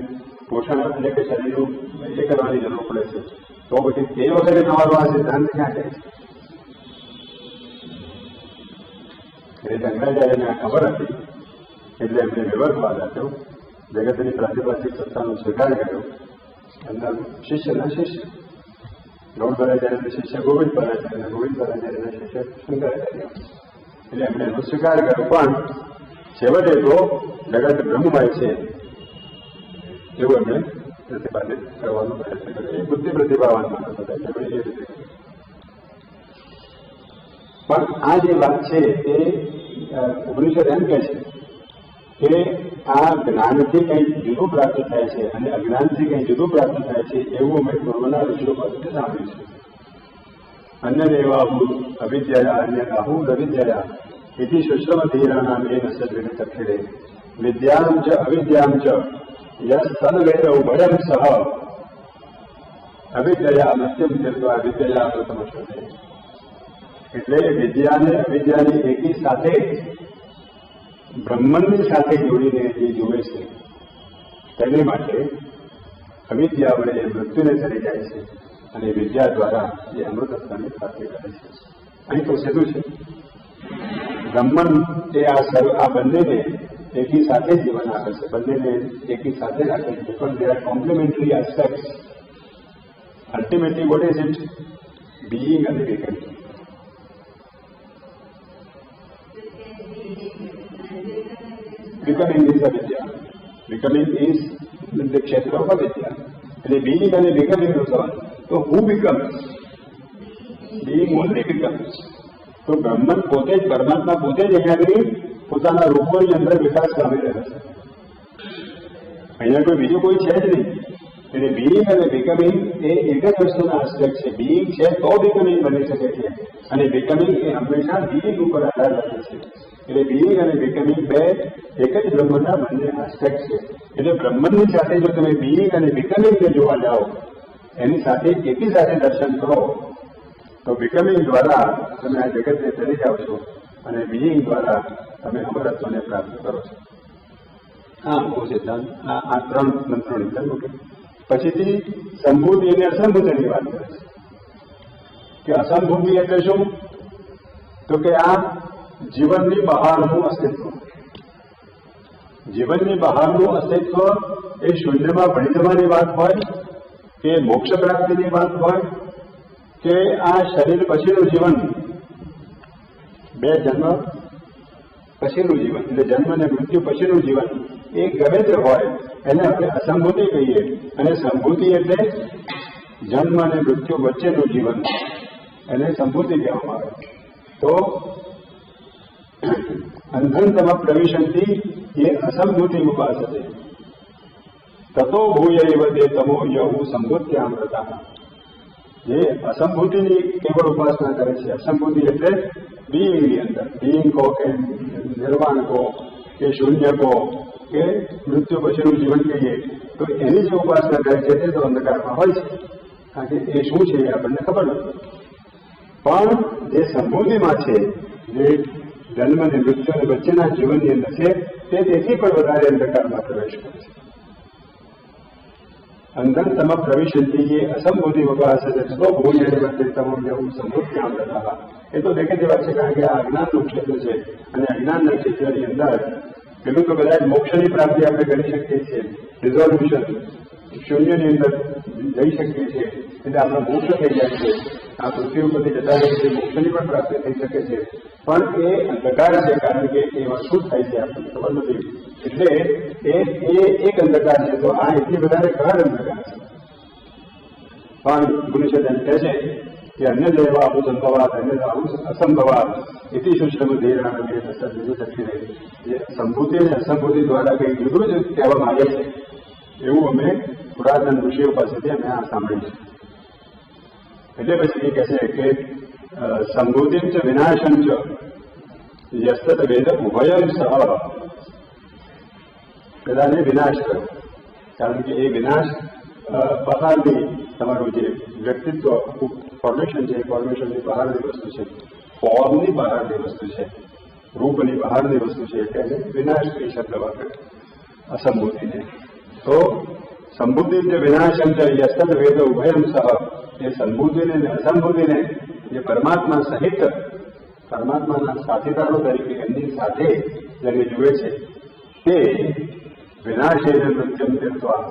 પોષણ એટલે કે શરીરનું એ કરવાની જરૂર પડે છે. તો પછી તે વખતે તમારો આ સિદ્ધાંત ક્યાં જાય છે? એટલે શંકરાચાર્યને આ ખબર હતી એટલે એમને વિવર્તવાદ આપ્યો, જગતની પ્રાતિભાષિક સત્તાનો સ્વીકાર કર્યો. એમના શિષ્યના શિષ્ય ગૌડબલાચાર્યના શિષ્ય ગોવિંદબલાચાર્ય, ગોવિંદબલાચાર્યના શિષ્ય શંકરાચાર્ય. એટલે એમણે એનો સ્વીકાર કર્યો. પણ છેવટે તો જગત બ્રહ્મમય છે એવું એમણે પ્રતિપાદિત કરવાનો પ્રયત્ન કર્યો. એ બુદ્ધિ પ્રતિભાવાન માણસ હતા એટલે એ રીતે. પણ આ જે વાત છે એ ઉપનિષદ એમ કહે છે કે આ જ્ઞાનથી કંઈક જુદું પ્રાપ્ત થાય છે અને અજ્ઞાનથી કંઈક જુદું પ્રાપ્ત થાય છે એવું અમે પૂર્વના ઋષિઓ પાસેથી સાંભળ્યું છે. અન્ય દેવાહુ અવિદ્યા અન્ય આહુ અવિદ્યા એથી શુશ્રમધીરાણામ એ નસદ્વિગત ખેડે વિદ્યામ ચ અવિદ્યામ ચ યસ સદવેદ ઉભયમ સહ અવિદ્યા મત્યમ તીર્થવા વિદ્યા પ્રથમ શોધે. એટલે વિદ્યા અને અવિદ્યાની એકી સાથે બ્રહ્મની સાથે જોડીને જે જુએ છે તેને માટે અવિદ્યા વડે મૃત્યુને ચડી જાય છે અને વિદ્યા દ્વારા એ અમૃતત્વની પ્રાપ્તિ કરે છે. અહીં તો સીધું છે બ્રહ્મન એ આ બંનેને એકી સાથે જીવન આપે છે, બંનેને એકી સાથે રાખે છે, પણ they are complimentary aspects. Ultimately what is it? Being અને becoming. Becoming is a vidya. Becoming is the kshetra of a vidya. And being and becoming is one. So who becomes? Being only becomes. તો બ્રહ્મન પોતે જ પરમાત્મા પોતે જ અહીંયા પોતાના રૂપોની અંદર વિકાસ પામી રહ્યો છે. અહીંયા કોઈ બીજું કોઈ છે જ નહીં. એટલે બીઇંગ અને બીકમિંગ એ એક જ વસ્તુના આસ્પેક્ટ છે. બીઇંગ છે તો બીકમિંગ બની શકે છે અને બીકમિંગ એ હંમેશા બીઇંગ ઉપર આધાર રાખે છે. એટલે બીઇંગ અને બીકમિંગ બે એક જ બ્રહ્મના બંને આસ્પેક્ટ છે. એટલે બ્રહ્મની સાથે જો તમે બીઇંગ અને બીકમિંગને જોવા જાઓ, એની સાથે એકી સાથે દર્શન કરો, તો બીકમિંગ દ્વારા તમે આ જગતને ચડી જાઓ છો અને બીઇંગ દ્વારા તમે અમરત્વને પ્રાપ્ત કરો છો. આ બહુ સિદ્ધાંત આ ત્રણ મંત્રોની જરૂર. પછીથી સંભૂતિ અને અસંભૂતિની વાત કરે છે કે અસંભૂતિ એટલે શું? તો કે આ જીવનની બહારનું અસ્તિત્વ. જીવનની બહારનું અસ્તિત્વ એ શૂન્યમાં ભળી જવાની વાત હોય કે મોક્ષ પ્રાપ્તિની વાત હોય કે આ શરીર પછીનું જીવન, બે જન્મ પછીનું જીવન એટલે જન્મ અને મૃત્યુ પછીનું જીવન, એ ગમે તે હોય એને આપણે અસંભૂતિ કહીએ. અને સંભૂતિ એટલે જન્મ અને મૃત્યુ વચ્ચેનું જીવન, એને સંભૂતિ કહેવામાં આવે. તો અંધંતમ પ્રવિશંતિ એ અસંભૂતિ ઉપાસતે તતો ભૂય એવ તે તમો યહુ સંભૂત્યામૃતા. જે અસંભૂતિની કેવળ ઉપાસના કરે છે, અસંભૂતિ એટલે બીઇંગની અંદર, બીઇંગ કહો કે નિર્વાણ કહો કે શૂન્ય કહો કે મૃત્યુ પછીનું જીવન કહીએ, તો એની જે ઉપાસના કરે છે તે તો અંધકારમાં હોય છે, કારણ કે એ શું છે એ આપણને ખબર નથી. પણ જે સંભૂતિમાં છે, જે જન્મ અને મૃત્યુ અને વચ્ચેના જીવનની અંદર છે, તે તેથી પણ વધારે અંધકારમાં પ્રવેશ કરે છે. અંધંતમ પ્રવિશંતિ એ અસંભૂતિ ઉપાસ છે. તો ભૂલ જવું સંભૂત્યામ હતા એ તો દેખે વાત છે, કારણ કે આ અજ્ઞાનનું ક્ષેત્ર છે અને અજ્ઞાનના ક્ષેત્રની અંદર પેલું તો કદાચ મોક્ષની પ્રાપ્તિ આપણે કરી શકીએ છીએ, રિઝોલ્યુશન શૂન્યની અંદર જઈ શકીએ છીએ, એટલે આપણે મોક્ષ થઈ જાય છે. આ પૃથ્વી ઉપરથી જતા રહે છે, મોક્ષની પણ પ્રાપ્તિ થઈ શકે છે. પણ એ અંધકાર છે, કારણ કે એમાં શું થાય છે આપણને ખબર નથી. એટલે એ એક અંધકાર છે. તો આ એટલી વધારે ગાઢ અંધકાર છે. પણ ઉપનિષદ એમ કહે છે કે અન્ય જેવા આવું સંભવાત, અન્ય આવું અસંભવાત એથી સૂક્ષ્મ ધીરાણ બીજું શક્તિ રહી. જે સંભૂતિ અને અસંભૂતિ દ્વારા કંઈ જુદું જ કહેવામાં આવે છે, એવું અમે પુરાતન ઋષિઓ પાસેથી અમે આ સાંભળ્યું છે. એટલે પછી એ કહે છે કે સંભૂતિમ ચ વિનાશમ ચ યસ્તત વેદ ઉભયમ સહ. બધાને વિનાશ કરો, કારણ કે એ વિનાશ બહારની તમારું જે વ્યક્તિત્વ ફોર્મેશન છે, ફોર્મેશનની બહારની વસ્તુ છે, ફોર્મની બહારની વસ્તુ છે, રૂપની બહારની વસ્તુ છે, એટલે વિનાશ કરી શબ્દ વાપરે અસંભૂતિને. તો સંભૂતિ જે વિનાશમ છે યસ્તત વેદ ઉભયમ સહ, એ સંભૂતિને અને અસંભૂતિને જે પરમાત્મા સહિત પરમાત્માના સાથીદારો તરીકે એમની સાથે જેને જુએ છે, તે વિનાશે મૃત્યુમ તીર્થવા.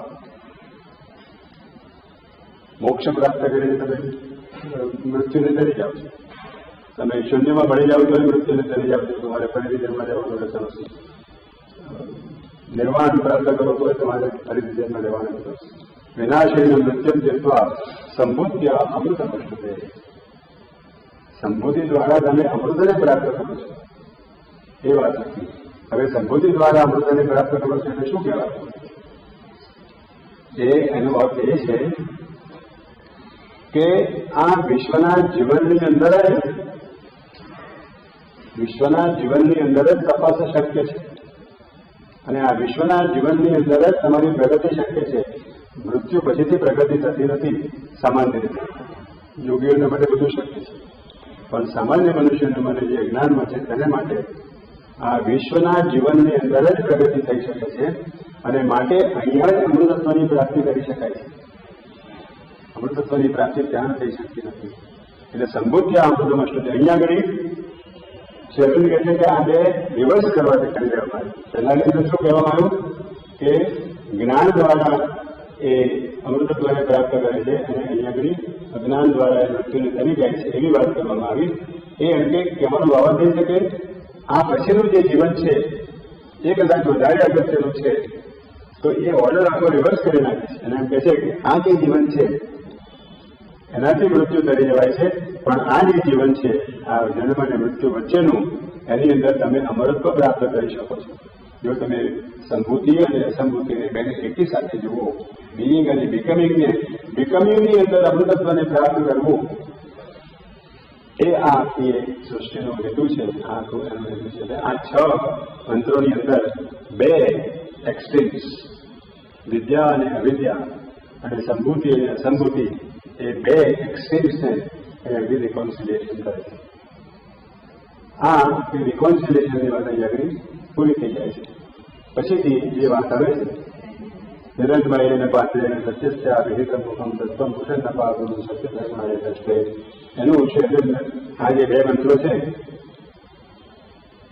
મોક્ષ પ્રાપ્ત કરીને તમે મૃત્યુને ચડી જાઓ છો. તમે શૂન્યમાં ભળી જાઓ તો મૃત્યુને ચડી જાઓ છો, તમારે ફરીથી જન્મ લેવાનું રહેશે નથી. નિર્વાણ પ્રાપ્ત કરો તો તમારે ફરીથી જન્મ લેવાનું રહેશે. વિનાશે મૃત્યુમ તીર્થવા સંભૂત્ય અમૃત પશુતે. સંભૂતિ દ્વારા તમે અમૃતને પ્રાપ્ત કરો છો એ વાત નથી. હવે સંભૂતિ દ્વારા અમૃતને પ્રાપ્ત કરો છો એટલે શું કહેવાય? એનો અર્થ એ છે કે આ વિશ્વના જીવનની અંદર જ તપાસ શક્ય છે, અને આ વિશ્વના જીવનની અંદર જ તમારી પ્રગતિ શક્ય છે. મૃત્યુ પછીથી પ્રગતિ થતી નથી સામાન્ય રીતે. યોગીઓને માટે બધું શક્ય છે. પણ સામાન્ય મનુષ્યને મને જે જ્ઞાનમાં છે તેને માટે આ વિશ્વના જીવનની અંદર જ પ્રગતિ થઈ શકે છે અને માટે અહીંયા જ અમૃતત્વની પ્રાપ્તિ કરી શકાય છે. અમૃતત્વની પ્રાપ્તિ ત્યાં થઈ શકતી નથી. એટલે સંભૂતિ આ અમૃતમ અષ્ટોત્તર અહીંયા આગળ શેરન કહે છે કે આ બે રિવર્સ કરવાથી કરી દેવામાં આવ્યું. પહેલાની અંદર શું કહેવામાં આવ્યું કે જ્ઞાન દ્વારા એ અમૃતત્વને પ્રાપ્ત કરે છે અને અહીંયા આગળ અજ્ઞાન દ્વારા એ મૃત્યુને તરી જાય છે એવી વાત કરવામાં આવી. એ એમ કે કહેવાનો બાબત થઈ છે કે આ પછીનું જે જીવન છે એ કદાચ વધારે અગત્યનું છે તો એ ઓર્ડર આખો રિવર્સ કરી નાખે છે અને એમ કહે છે કે આ જે જીવન છે એનાથી મૃત્યુ તરી જવાય છે, પણ આ જે જીવન છે આ જન્મ અને મૃત્યુ વચ્ચેનું એની અંદર તમે અમરત્વ પ્રાપ્ત કરી શકો છો. જો તમે સંભૂતિ અને અસંભૂતિને બેને એકી સાથે જુઓ, બિઇંગ અને બિકમિંગની અંદર અમૃતત્વને પ્રાપ્ત કરવું એ આ આખી સૃષ્ટિનો હેતુ છે. આ આખું એનો હેતુ છે. આ 6 મંત્રોની અંદર 2 એક્સટ્રીમ્સ, વિદ્યા અને અવિદ્યા અને સંભૂતિ અને અસંભૂતિ, એ 2 એક્સટ્રીમ્સને રિકોન્સિલિએશન કરે છે. આ રિકોન્સિલિએશનની વાત અહીં આગળ પૂરી થઈ જાય છે. પછીથી જે વાત આવે છે નિરંતમય અને પાત્રે સત્યસ્ય વિહિતમ મુખમ તત્વમ પુષણ નપાવનું સત્ય ધર્માય દ્રષ્ટે, એનું છે આ જે 2 મંત્રો છે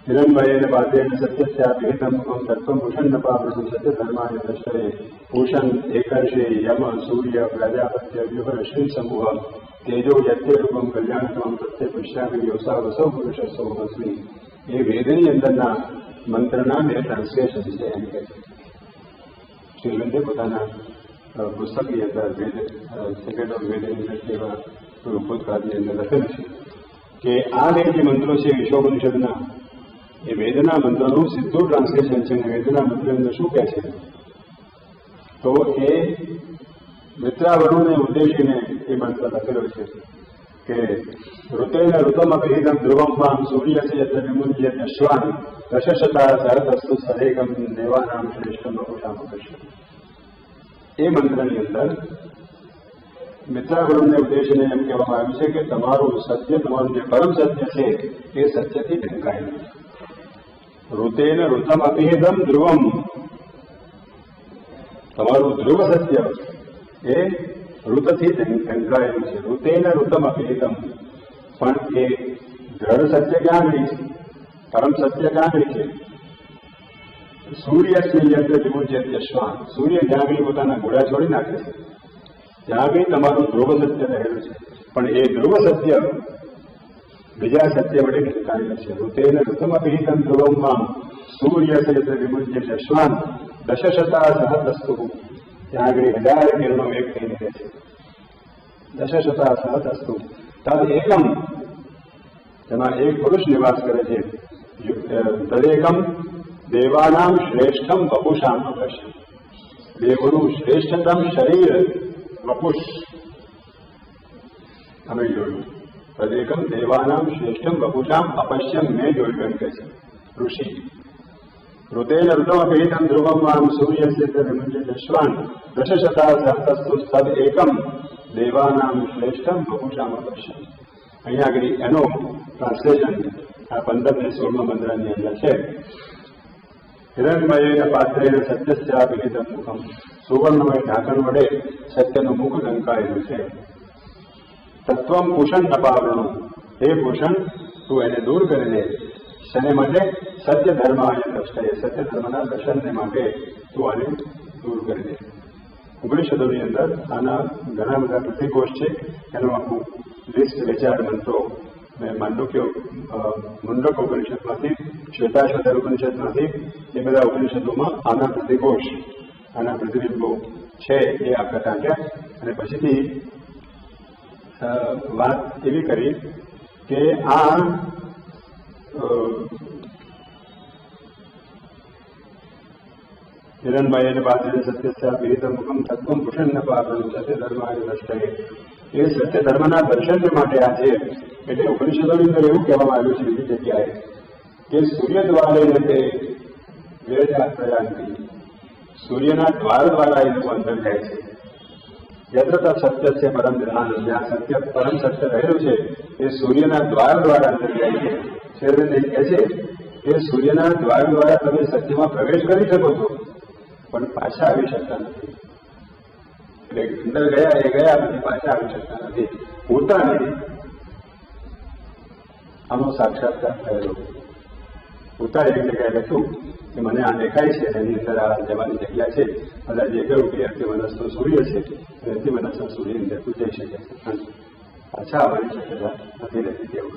નિરંતમય અને પાત્રે સત્યસ્ય વિહિતમ મુખમ તત્વમ પુષણ નપાવનું સત્ય ધર્માય દ્રષ્ટે, ભૂષણ એકર્ષે યમ સૂર્ય પ્રજાપત્ય વ્યુહ શ્રી સમૂહ તેજો યત્ય રૂપમ કલ્યાણત્વમ પ્રત્યે પુષ્યામી યોસા વસૌ પુરુષ સૌ. એ વેદની અંદરના મંત્રના 2 ટ્રાન્સલેશન છે એમ કહે છે. શ્રીલંકે પોતાના પુસ્તકની અંદર વેદ સેક્રેટ ઓફ વેદની એવા ભૂતકાળની અંદર લખેલું છે કે આ 2 જે મંત્રો છે વિશ્વોપનિષદના, એ વેદના મંત્રોનું સીધું ટ્રાન્સલેશન છે. અને વેદના મંત્રની અંદર શું કહે છે તો એ મિત્રાવરુને ઉદ્દેશીને એ મંત્ર લખેલો છે કે ઋતેન ઋતમપિહિતમ ધ્રુવમ મામ સૂર્યસ્ય યત્ર વિમુચ્ય અશ્વાન દશશતા સહસ્રસ્તુ સરેકમ દેવાનામ શ્રેષ્ઠમ વપુષામકૃષ્ણ. એ મંત્રની અંદર મિત્રાવરુને ઉદ્દેશીને એમ કહેવામાં આવ્યું છે કે તમારું સત્ય, તમારું જે પરમ સત્ય છે એ સત્યથી ઢંકાયેલું છે. ઋતેન ઋતમપિહિતમ ધ્રુવમ, તમારું ધ્રુવ સત્ય એ ઋતથી ઢંકાયેલું છે. ઋતેન ઋતમપિહિતમ, પણ એ દ્રઢ સત્ય ક્યાં ગઈ છે, પરમ સત્ય ક્યાં ગઈ છે? સૂર્યસ્ય યત્ર વિમુચ્યતે શ્વાન, સૂર્ય જ્યાં આગળ પોતાના ઘોડા છોડી નાખે છે ત્યાં આગળ તમારું ધ્રુવ સત્ય રહેલું છે. પણ એ ધ્રુવ સત્ય બીજા સત્ય વડે ઢંકાયેલું છે. ઋતેન ઋતમપિહિતમ ધ્રુવમ સૂર્યસ્ય યત્ર વિમુચ્યતે શ્વાન દશશતા સહસ્રસ્તુ, ત્યાં આગળ 1000 કિરણો એક થઈને રહે છે. દશશતા સહસ્રસ્તુ તદ એકમ, તેમાં એક પુરુષ નિવાસ કરે છે. તદેકમ દેવાનામ શ્રેષ્ઠમ વપુષામ અપશ્યમ, દેવોનું શ્રેષ્ઠતમ શરીર વપુષ અમે જોયું. તદેકમ દેવાનામ શ્રેષ્ઠમ વપુષામ અપશ્યમ, મેં જોયું એમ કહે છે ઋષિ. ઋતેન ઋતમપિહિતમ ધ્રુવમ મામ સૂર્યસ્ય વિમુચ્યતે શ્વાન દશશતા સહસ્રસ્તુ તદ એકમ દેવાનામ શ્રેષ્ઠમ વપુષામ અપશ્યમ. અહીંયા આગળ એનો ટ્રાન્સલેશન આ 15 ને 16 મંત્રની અંદર છે. હિરણમય પાત્રેણ સત્યસ્ય વિહિતમ મુખમ, સુવર્ણમય ઢાંકણ વડે સત્યનું મુખ ઢંકાયેલું છે. તત્વમ ભૂષણ નપાવરણું, હે ભૂષણ તું એને દૂર કરી દે. શને માટે? સત્ય ધર્મ દ્રષ્ટે, સત્ય ધર્મના દર્શનને માટે તું આને દૂર કરી દે. ઉપનિષદોની અંદર આના ઘણા બધા પ્રતિકોષ છે. એનું આખું લિસ્ટ વિચાર મંત્રો મેં મુંડક ઉપનિષદમાંથી, શ્વેતાશ્વતર ઉપનિષદમાંથી, એ બધા ઉપનિષદોમાં આના પ્રતિકોષ, આના પ્રતિબિંબો છે એ આપણે ટાંક્યા. અને પછીથી વાત એવી કરી કે આ હિરણમય પાત્રે સત્યસ્ય વિહિતમ મુખમ તત્વમ પુષણ નપાવરણું સત્ય ધર્માય દ્રષ્ટે, એ સત્ય ધર્મના દર્શન માટે આ છે. એટલે ઉપનિષદોની અંદર એવું કહેવામાં આવ્યું છે બીજી જગ્યાએ કે સૂર્ય દ્વારે તે વેદાંતિ, સૂર્યના દ્વાર દ્વારા એ લોકો અંદર જાય છે. યત્ર તત્ સત્ય છે પરમ જ્ઞાન, જ્યાં સત્ય પરમ સત્ય રહેલું છે એ સૂર્યના દ્વાર દ્વારા અંદર જાય છે. શેરવિંદ કહે છે કે સૂર્યના દ્વાર દ્વારા તમે સત્યમાં પ્રવેશ કરી શકો છો, પણ પાછા આવી શકતા નથી. એટલે અંદર ગયા એ ગયા પછી પાછા આવી શકતા નથી, હોતા નથી. આનો સાક્ષાત્કાર થયેલો. હોતા એવી જગ્યાએ લખ્યું કે મને આ દેખાય છે, એની અંદર આ જવાની જગ્યા છે. બધા જે કહ્યું કે અતિમનસનો સૂર્ય છે, અને અતિમનસના સૂર્યની અંદર તું જઈ શકે છે, પાછા આવવાની શક્યતા નથી રહેતી. તેવું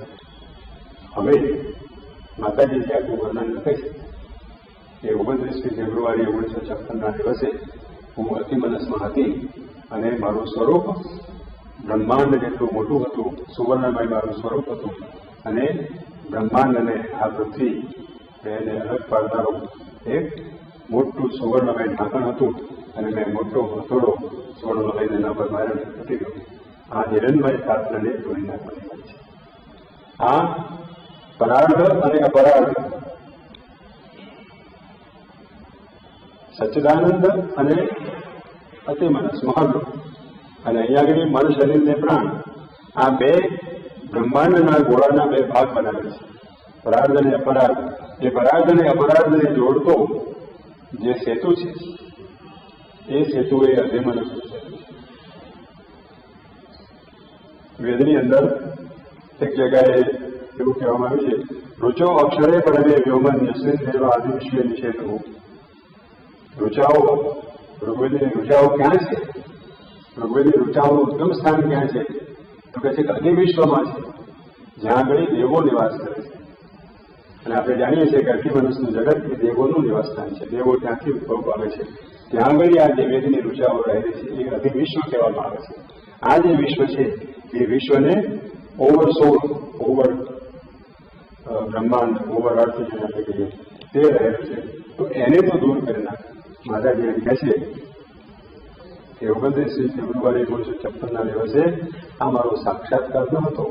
હવે માતાજી જે આખું વર્ણન લખે છે કે 29મી ફેબ્રુઆરી 1956ના દિવસે હું અતિમનસમાં હતી અને મારું સ્વરૂપ બ્રહ્માંડ જેટલું મોટું હતું, સુવર્ણમય મારું સ્વરૂપ હતું, અને બ્રહ્માંડ અને આ પૃથ્વી એને અલગ પાડનારું એક મોટું સુવર્ણમય ઢાંકણ હતું, અને મેં મોટો હથોડો સુવર્ણનો લઈને એના પર મારે તૂટી ગયો. આ હિરણમય પાત્રને તોડી નાખવાની વાત છે. આ પરાર્ધ અને અપરાર્ધ, સચ્ચિદાનંદ અને અતિમનસ મહાન, અને અહીંયા આગળ મન, શરીર ને પ્રાણ, આ બે બ્રહ્માંડના ગોળાના બે ભાગ બનાવે છે, પરાર્ધ અને અપરાર્ધ. એ પરાર્ધ અને અપરાર્ધને જોડતો જે સેતુ છે એ સેતુ એ અધિમનસ છે. વેદની અંદર એક જગ્યાએ એવું કહેવામાં આવ્યું છે, રુચો અક્ષરે પડે વ્યોમન નિશ્ચિત દેવા આદિ વિશ્વ નિષેધવું. રુચાઓ, ઋગ્વેદની રુચાઓ ક્યાં છે? ઋગ્વેદની રુચાઓનું ઉત્તમ સ્થાન ક્યાં છે? તો કે છે કે અધિવિશ્વમાં છે, જ્યાં આગળ દેવો નિવાસ કરે છે. અને આપણે જાણીએ છીએ કે અતિમનસનું જગત એ દેવોનું નિવાસ સ્થાન છે. દેવો ત્યાંથી ઉદ્ભવ પામે છે. ત્યાં આગળ આ જે વેદની રુચાઓ રહેલી છે એ અધિવિશ્વ કહેવામાં આવે છે. આ જે વિશ્વ છે એ વિશ્વને ઓવરસોલ, ઓવર બ્રહ્માંડ, ઓવર અર્થ જેને આપણે કહીએ તે રહેલું છે. તો એને તો દૂર કરી નાખે. માતાજી એમ કહે છે કે 29મી ફેબ્રુઆરી 1956ના દિવસે આ મારો સાક્ષાત્કાર ન હતો,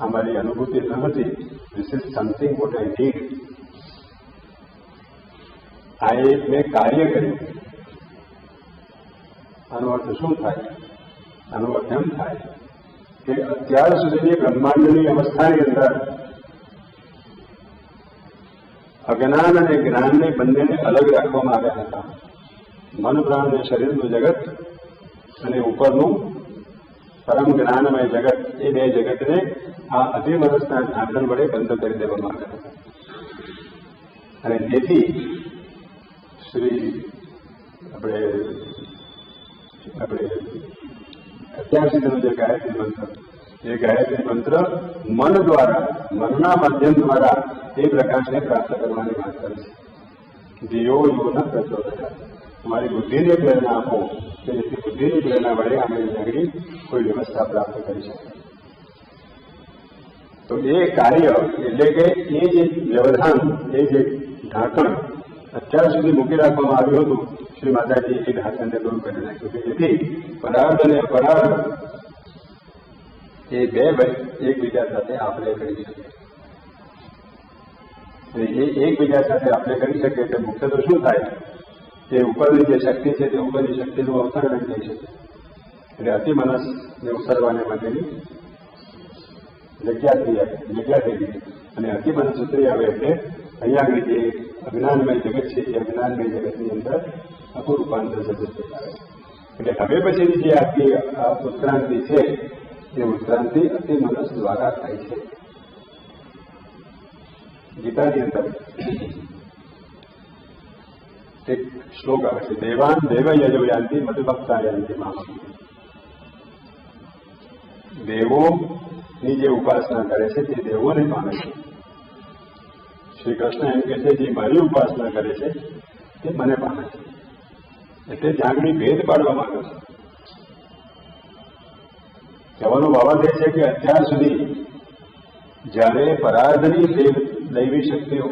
આ મારી અનુભૂતિ ન હતી. This is something what I did. આ એક મેં કાર્ય કર્યું. આનો અર્થ શું થાય? આનો અર્થ એમ થાય કે અત્યાર સુધીની બ્રહ્માંડની અવસ્થાની અંદર અજ્ઞાન અને જ્ઞાનને બંનેને અલગ રાખવામાં આવ્યા હતા. મન, પ્રાણ અને શરીરનું જગત અને ઉપરનું પરમ જ્ઞાનમય જગત, એ બે જગતને આ અધિમનસના ઢાંકણ વડે બંધ કરી દેવામાં આવ્યા હતા. અને તેથી શ્રી આપણે અત્યાર સુધીનું જે ગાયત્રી મંત્ર, એ ગાયત્રી મંત્ર મન દ્વારા, મનના માધ્યમ દ્વારા એ પ્રકાશને પ્રાપ્ત કરવાની વાત કરે છે. દિયો યોના પ્રચોદયા. તમારી બુદ્ધિને પ્રેરણા આપો કે જેથી બુદ્ધિની પ્રેરણા વડે આપણે નગરી કોઈ વ્યવસ્થા પ્રાપ્ત કરી શકીએ. તો એ કાર્ય એટલે કે એ જે વ્યવધાન, એ જે ઢાંકણ અત્યાર સુધી મૂકી રાખવામાં આવ્યું હતું, શ્રી માતાજી એ ઢાંકણને દૂર કરી નાખ્યું કે જેથી પદાર્થ અને અપરાધ એ બે એકબીજા સાથે આપણે કરી શકીએ. એ એકબીજા સાથે આપણે કરી શકીએ તો મુખ્ય તો શું થાય? તે ઉપરની જે શક્તિ છે તે ઉપરની શક્તિનું અવતરણ થઈ શકે. એટલે અતિમનસને ઉતરવાને માટેની જગ્યા થઈ ગઈ. અને અતિમનસ ઉતરી આવે એટલે અહીંયા આગળ જે અજ્ઞાનમય જગત છે એ અજ્ઞાનમય જગતની અંદર આખું રૂપાંતર જગત આવે. એટલે હવે પછીની જે આખી ઉત્ક્રાંતિ છે એ ઉત્ક્રાંતિ અતિમનસ દ્વારા થાય છે. ગીતાની અંદર એક શ્લોક આવે છે, દેવાન દેવ યજો યાંતિ મધુભક્તા યાંતિ મામ. દેવોની જે ઉપાસના કરે છે તે દેવોને પામે છે. શ્રી કૃષ્ણ એમ કહે છે જે મારી ઉપાસના કરે છે તે મને પામે છે. એટલે જાગણી ભેદ પાડવામાં આવ્યો છે. કહેવાનો બાબત એ છે કે અત્યાર સુધી જ્યારે પરાર્ધની દૈવી શક્તિઓ,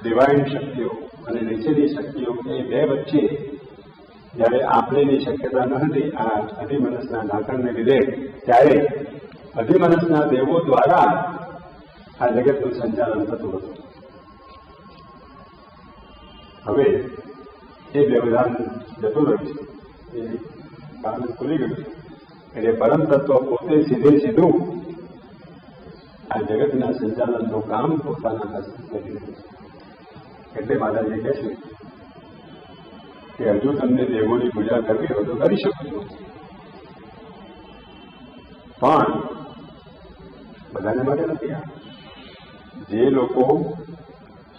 ડિવાઇન શક્તિઓ અને નીચેની શક્તિઓ એ બે વચ્ચે જ્યારે આપણીની શક્યતા ન હતી આ અધિમનસના ઢાંકણને લીધે, ત્યારે અધિમનસના દેવો દ્વારા આ જગતનું સંચાલન થતું હતું. હવે એ વ્યવધાન જતું રહ્યું છે. એ કારણ ખુલી ગયું. એટલે પરમ તત્વ પોતે સીધે સીધું આ જગતના સંચાલનનું કામ પોતાના હસ્તે કરી રહ્યું છે. એટલે માતાજી કહે છે કે હજુ તમને દેવોની પૂજા કરવી હોય તો કરી શકો છો, પણ બધાને માટે નથી. આ જે લોકો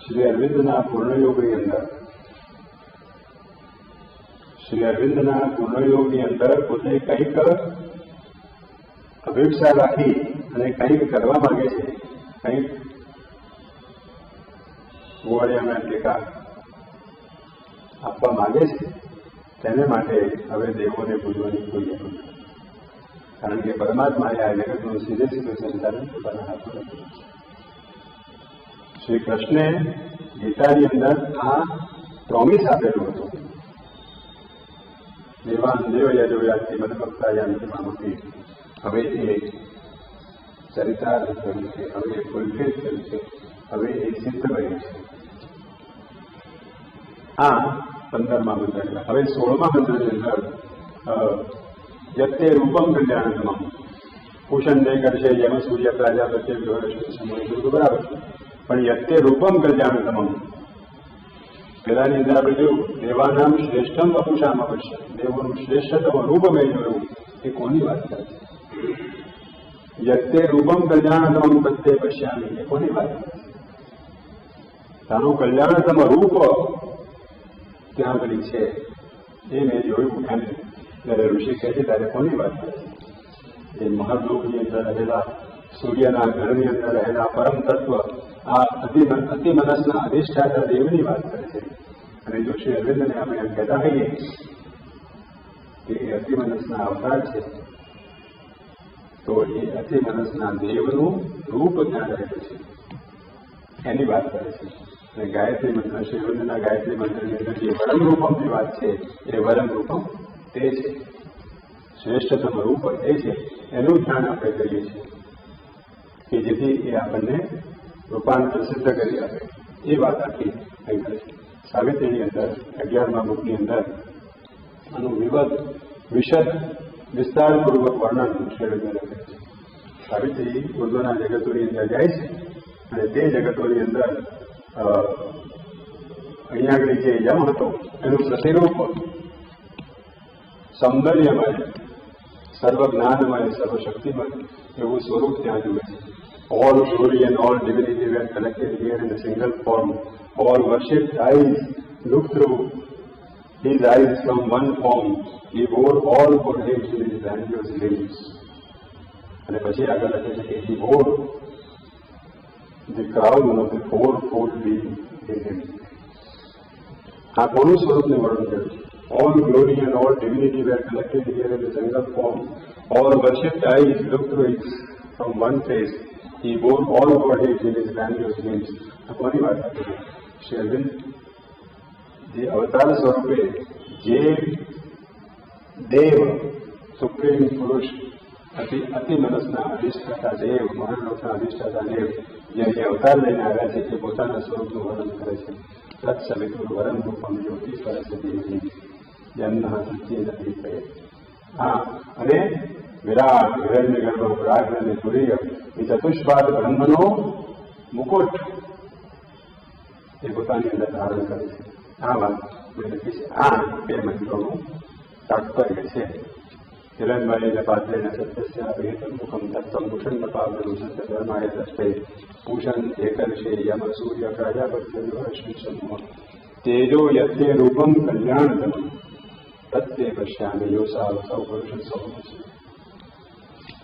શ્રી અરવિંદના પૂર્ણયોગની અંદર પોતે કંઈક અપેક્ષા રાખી અને કંઈક કરવા માંગે છે, કંઈક ગોવાળિયામાં ટેકા આપવા માંગે છે, તેને માટે હવે દેવોને પૂજવાની કોઈ જરૂર નથી. કારણ કે પરમાત્માએ આ જગતનું સીધે સીધું સંચાલન પોતાના હાથમાં કર્યું છે. શ્રી કૃષ્ણે ગીતાની અંદર આ પ્રોમિસ આપેલું હતું, દેવ યજોયાતિ મદભક્તાયાંતિ મામથી. હવે એ ચરિતાર્થ થયું છે, હવે એ ફૂલફિલ થયું છે, હવે એ સિદ્ધ બન્યું છે. આ 15મા મંત્ર. હવે 16મા મંત્રની અંદર યત્તે રૂપમ કલ્યાણતમમ પૂષણ નહીં કરશે યમ સૂર્ય પ્રજાપત્ય સમય બરાબર, પણ યત્તે રૂપમ કલ્યાણતમમ પેલાની અંદર આપણે જોયું દેવાનામ શ્રેષ્ઠમ વપુષામ અવશ્ય, દેવોનું શ્રેષ્ઠતમ રૂપ મેં જોયું. એ કોની વાત કરે છે? યત્તે રૂપમ કલ્યાણતમમ પ્રત્યે પશ્યામી, એ કોની વાત કરે છે? તારું કલ્યાણતમ રૂપ ત્યાં આગળ છે એ મેં જોયું. એમ જ્યારે ઋષિ કહે છે ત્યારે કોની વાત કરે છે? એ મહાલોકની અંદર રહેલા સૂર્યના ઘરની અંદર રહેલા પરમ તત્વ આ અતિ મનસના અધિષ્ઠાતા દેવની વાત કરે છે. અને જો શ્રી અરવિંદને આપણે એમ કહેતા હોઈએ કે એ અતિ મનસના અવતાર છે, તો એ અતિ મનસના દેવનું રૂપ ત્યાં રહેલું છે એની વાત કરે છે. અને ગાયત્રી મંત્ર, શ્રી અરવિંદના ગાયત્રી મંત્રની અંદર જે વરમ રૂપમની વાત છે એ વરમ રૂપમ તે છે, શ્રેષ્ઠતમ રૂપ એ છે. એનું ધ્યાન આપણે કરીએ છીએ કે જેથી એ આપણને રૂપાંતર સિદ્ધ કરી આપે. એ વાત આખી અહીં કરે છે. સાવિત્રીની અંદર 11મા બુકની અંદર આનું વિશદ વિસ્તારપૂર્વક વર્ણન શ્રી અરવિંદે કરે છે. સાવિત્રી પૂર્વના જગતોની અંદર જાય છે અને તે જગતોની અંદર અહીંયા આગળ જે યમ હતો એનું પ્રતિરૂપ સૌંદર્યમય, સર્વજ્ઞાનમય, સર્વશક્તિમય એવું સ્વરૂપ ત્યાં જુએ છે. All glory and all divinity were collected here in a single form. All worshipped eyes looked through his eyes from one form. He wore all for him in his grandiose limbs. અને પછી આગળ લખે છે કે he wore the crown of the fourfold being in him. આ કોનું સ્વરૂપને વર્ણન કર્યું છે? All glory and all divinity were collected here in a single form. All worshipped eyes looked through it from one face. He bore all bodies in his grandiose limbs. આ કોની વાત આપે છે? શ્રી અરવિંદ જે અવતાર સ્વરૂપે જે દેવ સુપ્રીમ પુરુષ અતિ મનસના અધિષ્ઠાતા દેવ, મહાલોકના અધિષ્ઠાતા દેવ જે અવતાર લઈને આવ્યા છે તે પોતાના સ્વરૂપનું વર્ણન કરે છે. તત્સવિતુર વરમ રૂપમ જ્યોતિ સરસ્વતી જન્મ સત્ય નથી કહે. હા, અને વિરાટ હિરણ્ય ગર્ભ પ્રાગ્ન અને તુર્ય એ ચતુષ્પાદ બ્રહ્મનો મુકુટ એ પોતાની અંદર ધારણ કરે છે. આ વાત લખી છે. આ 2 મંત્રોનું તાત્પર્ય છે. હિરણ્મય પાત્રેણ સત્યસ્ય અભેદમ મુખમ તત્વમ ભૂષણ પાવનું સત્ય ધર્માય દ્રષ્ટે ભૂષણ એકર્ષે યમ સૂર્ય પ્રજાપત્ય સમૂહ તેજો યત્તે રૂપમ કલ્યાણતમ તત્તે પશ્યામિ યોસાવ સૌ પુરુષ સૌ.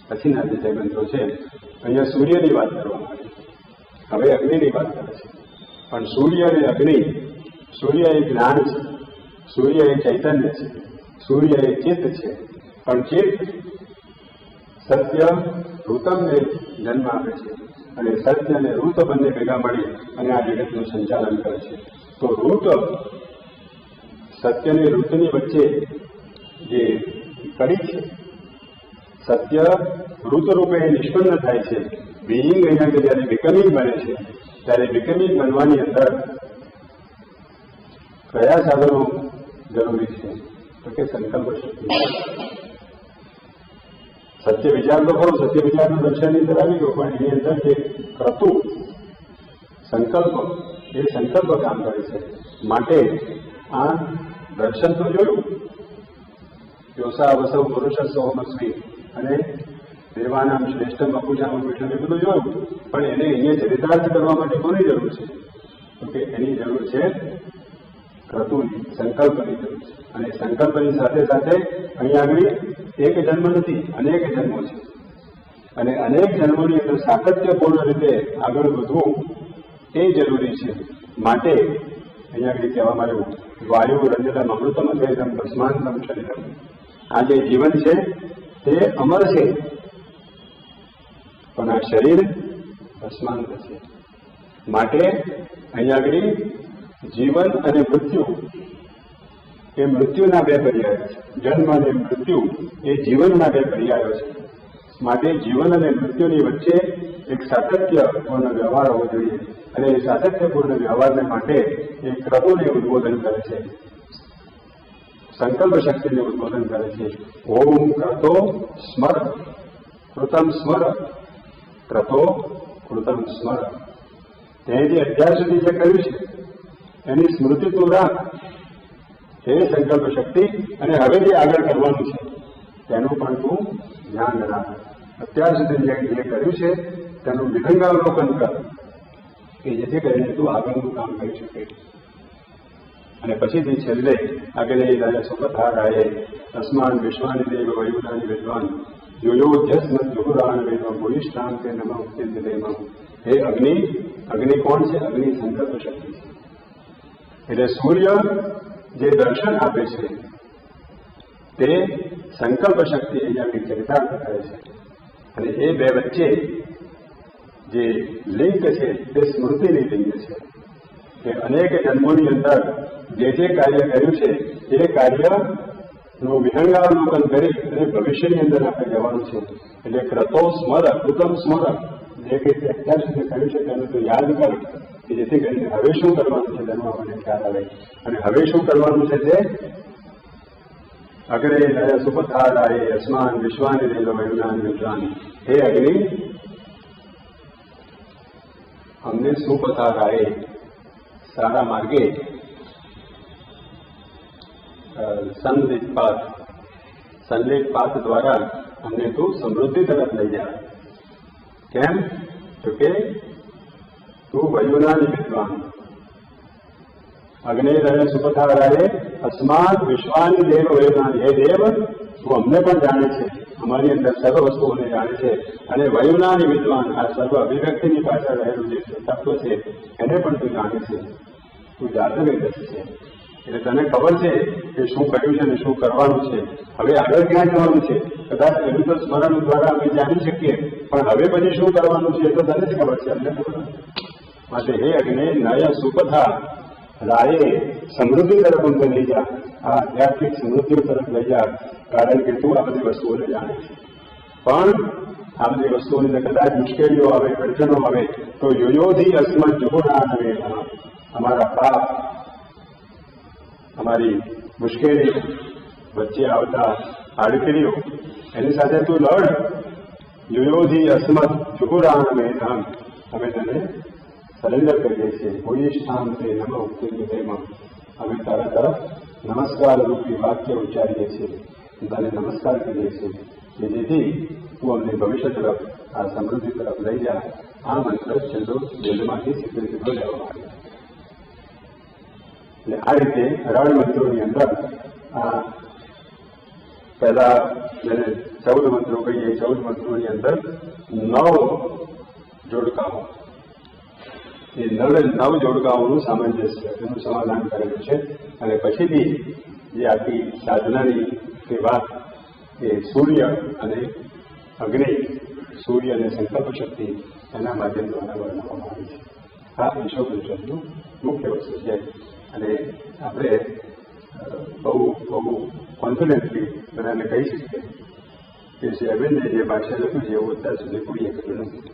પછીના જે મંત્રો છે અહીંયા સૂર્યની વાત કરવામાં આવી, હવે અગ્નિની વાત કરે છે. પણ સૂર્ય અને અગ્નિ, સૂર્ય એ જ્ઞાન છે, સૂર્ય એ ચૈતન્ય છે, સૂર્ય એ ચિત્ત છે. પણ ચિત્ત સત્ય ઋતમને જન્મ આપે છે અને સત્ય અને ઋત બંને ભેગા મળી અને આ જગતનું સંચાલન કરે છે. તો ઋત સત્યની ઋતની વચ્ચે જે કડી છે, સત્ય ઋત રૂપે નિષ્પન્ન થાય છે. બિઈંગ અહીંયા જયારે વિકમિંગ બને છે ત્યારે વિકમિંગ બનવાની અંદર કયા સાધનો જરૂરી છે? તો કે સંકલ્પ શક્તિ. સત્ય વિચાર તો ખરો, સત્ય વિચારનું દર્શનની અંદર આવી ગયું, પણ એની અંદર જે ક્રતુ સંકલ્પ, એ સંકલ્પ કામ કરે છે. માટે આ દર્શન તો જોયું, યોસા વસવ પુરુષ સોમસ્મી અને દેવાનામ શ્રેષ્ઠ બપુજામાં પીઠમ, એ બધું જોયું, પણ એને અહીંયા ચરિતાર્થ કરવા માટે કોની જરૂર છે? તો કે એની જરૂર છે ક્રતુની, સંકલ્પની જરૂર છે. અને સંકલ્પની સાથે સાથે અહીંયા આગળ એક જન્મ નથી, અનેક જન્મો છે. અને અનેક જન્મોની અંદર સાતત્યપૂર્ણ રીતે આગળ વધવું એ જરૂરી છે. માટે અહીંયા આગળ કહેવામાં આવ્યું, વાયુ રંજનમ અમૃતમ અદ્વૈતમ ભસ્માંતમ શરીરમ. આ જે જીવન છે તે અમર છે, પણ આ શરીર ભસ્માંત છે. માટે અહીંયા આગળ જીવન અને મૃત્યુ એ મૃત્યુના બે પર્યાયો છે. જન્મ અને મૃત્યુ એ જીવનના બે પર્યાયો છે. માટે જીવન અને મૃત્યુની વચ્ચે એક સાતત્યપૂર્ણ વ્યવહાર હોવો જોઈએ. અને એ સાતત્યપૂર્ણ વ્યવહારને માટે એ ક્રતુને ઉદ્બોધન કરે છે, સંકલ્પ શક્તિને ઉદ્બોધન કરે છે. ઓમ ક્રતો સ્મર કૃતમ સ્મર, ક્રતો કૃતમ સ્મર. તે જે અત્યાર સુધી જે કર્યું છે એની સ્મૃતિ તું રાખ, એ સંકલ્પ શક્તિ. અને હવે જે આગળ કરવાનું છે તેનું પણ તું ધ્યાન રાખ. અત્યાર સુધી જે કર્યું છે તેનું વિહંગાવલોકન કર, કે જેથી કરીને તું આગળનું કામ કરી શકે. અને પછીથી છેલ્લે આગળ એ સુપથારાય તસ્માન વિશ્વાની દેવ વયુનાની વિદ્વાન યોયોધ્યસ્મ જુહુરાન વેદમ ભૂનિષ્ઠામ તે નમ ઉત્તિન્દ દેવમ. હે અગ્નિ, અગ્નિ કોણ છે? અગ્નિ સંકલ્પ શક્તિ છે. એટલે સૂર્ય જે દર્શન આપે છે તે સંકલ્પ શક્તિ અહીંયાથી ચરિતાર્થ કરે છે. અને એ બે વચ્ચે જે લિંક છે તે સ્મૃતિની લિંક છે. કે અનેક જન્મોની અંદર જે કાર્ય કર્યું છે એ કાર્યનું વિહંગાવલોકન કરી અને ભવિષ્યની અંદર આપણે જવાનું છે. એટલે ક્રતો સ્મર કૃતમ સ્મર, જે કંઈ અત્યાર સુધી કર્યું છે તેનું તો યાદ કર, કે જેથી કરીને હવે શું કરવાનું છે તેનો આપણને ખ્યાલ આવે. અને હવે શું કરવાનું છે તે અગ્રે સુપથારાય અસ્માન વિશ્વાની દેવ વયુનાન વિદ્વાન. હે અગ્નિ, અમને સુપથારાય સારા માર્ગે સંદિગ્ધ પાથ દ્વારા અમને તું સમૃદ્ધિ તરફ લઈ જા. કેમ? તો કે તું વયુનાની વિદ્વાન. અગ્નિ સુપથારાય અસ્માત વિશ્વાની દેવ વયુનાની. હે દેવ, તું અમને પણ જાણે છે, અમારી અંદર સર્વ વસ્તુઓને જાણે છે. અને વયુનાની વિદ્વાન, આ સર્વ અભિવ્યક્તિની પાછળ રહેલું જે તત્વ છે એને પણ તું જાણે છે. તું જાતવેદસ્ય છે, એટલે તને ખબર છે કે શું કર્યું છે અને શું કરવાનું છે. હવે આગળ ક્યાં જવાનું છે કદાચ એનું તો સ્મરણ દ્વારા અમે જાણી શકીએ, પણ હવે પછી શું કરવાનું છે એ તો તને જ ખબર છે, અમને ખબર નથી. માટે હે અગ્નિ નય સુપથા રાયે, સમૃદ્ધિ તરફ અમને લઈ જા. આ આધ્યાત્મિક સમૃદ્ધિ તરફ લઈ જા, કારણ કે તું આ બધી વસ્તુઓને જાણે છે. પણ આ બધી વસ્તુઓની અંદર કદાચ મુશ્કેલીઓ આવે, અડચણો આવે તો યોયોધી અસ્મત જુહુના આવે. અમારા પાપ, અમારી મુશ્કેલી વચ્ચે આવતા આડકડીઓ, એની સાથે તું લડ. યોયોધી અસ્મત જુહુરાન મેધામ, અમે તને સરેન્ડર કરીએ છીએ. ભૂનિષ્ઠામ તે નમ ઉત્તિન્દ તેમાં, અમે તારા તરફ નમસ્કાર રૂપી વાક્ય ઉચ્ચારીએ છીએ, તને નમસ્કાર કરીએ છીએ કે જેથી તું અમને ભવિષ્ય તરફ, આ સમૃદ્ધિ તરફ લઈ જા. આ મંત્ર છેલ્લો વેદમાંથી સીધો લેવામાં આવ્યો. એટલે આ રીતે રણ મંત્રોની અંદર આ પહેલા જેને 14 મંત્રો કહીએ, 14 મંત્રોની અંદર 9 જોડકાઓ, એ 9 જોડકાઓનું સામંજસ્ય, એનું સમાધાન કરેલું છે. અને પછીથી જે આખી સાધનાની તે વાત એ સૂર્ય અને અગ્નિ, સૂર્ય અને સંકલ્પ શક્તિ એના માધ્યમ દ્વારા વર્ણવવામાં આવી છે. આ ઈશોપનિષદનું મુખ્ય વસ્તુ છે. અને આપણે બહુ કોન્ફિડન્ટલી બધાને કહી શકીએ કે શ્રી અરવિંદે જે ભાષ્ય લખ્યું છે એવું અત્યાર સુધી કોઈએ કર્યું નથી.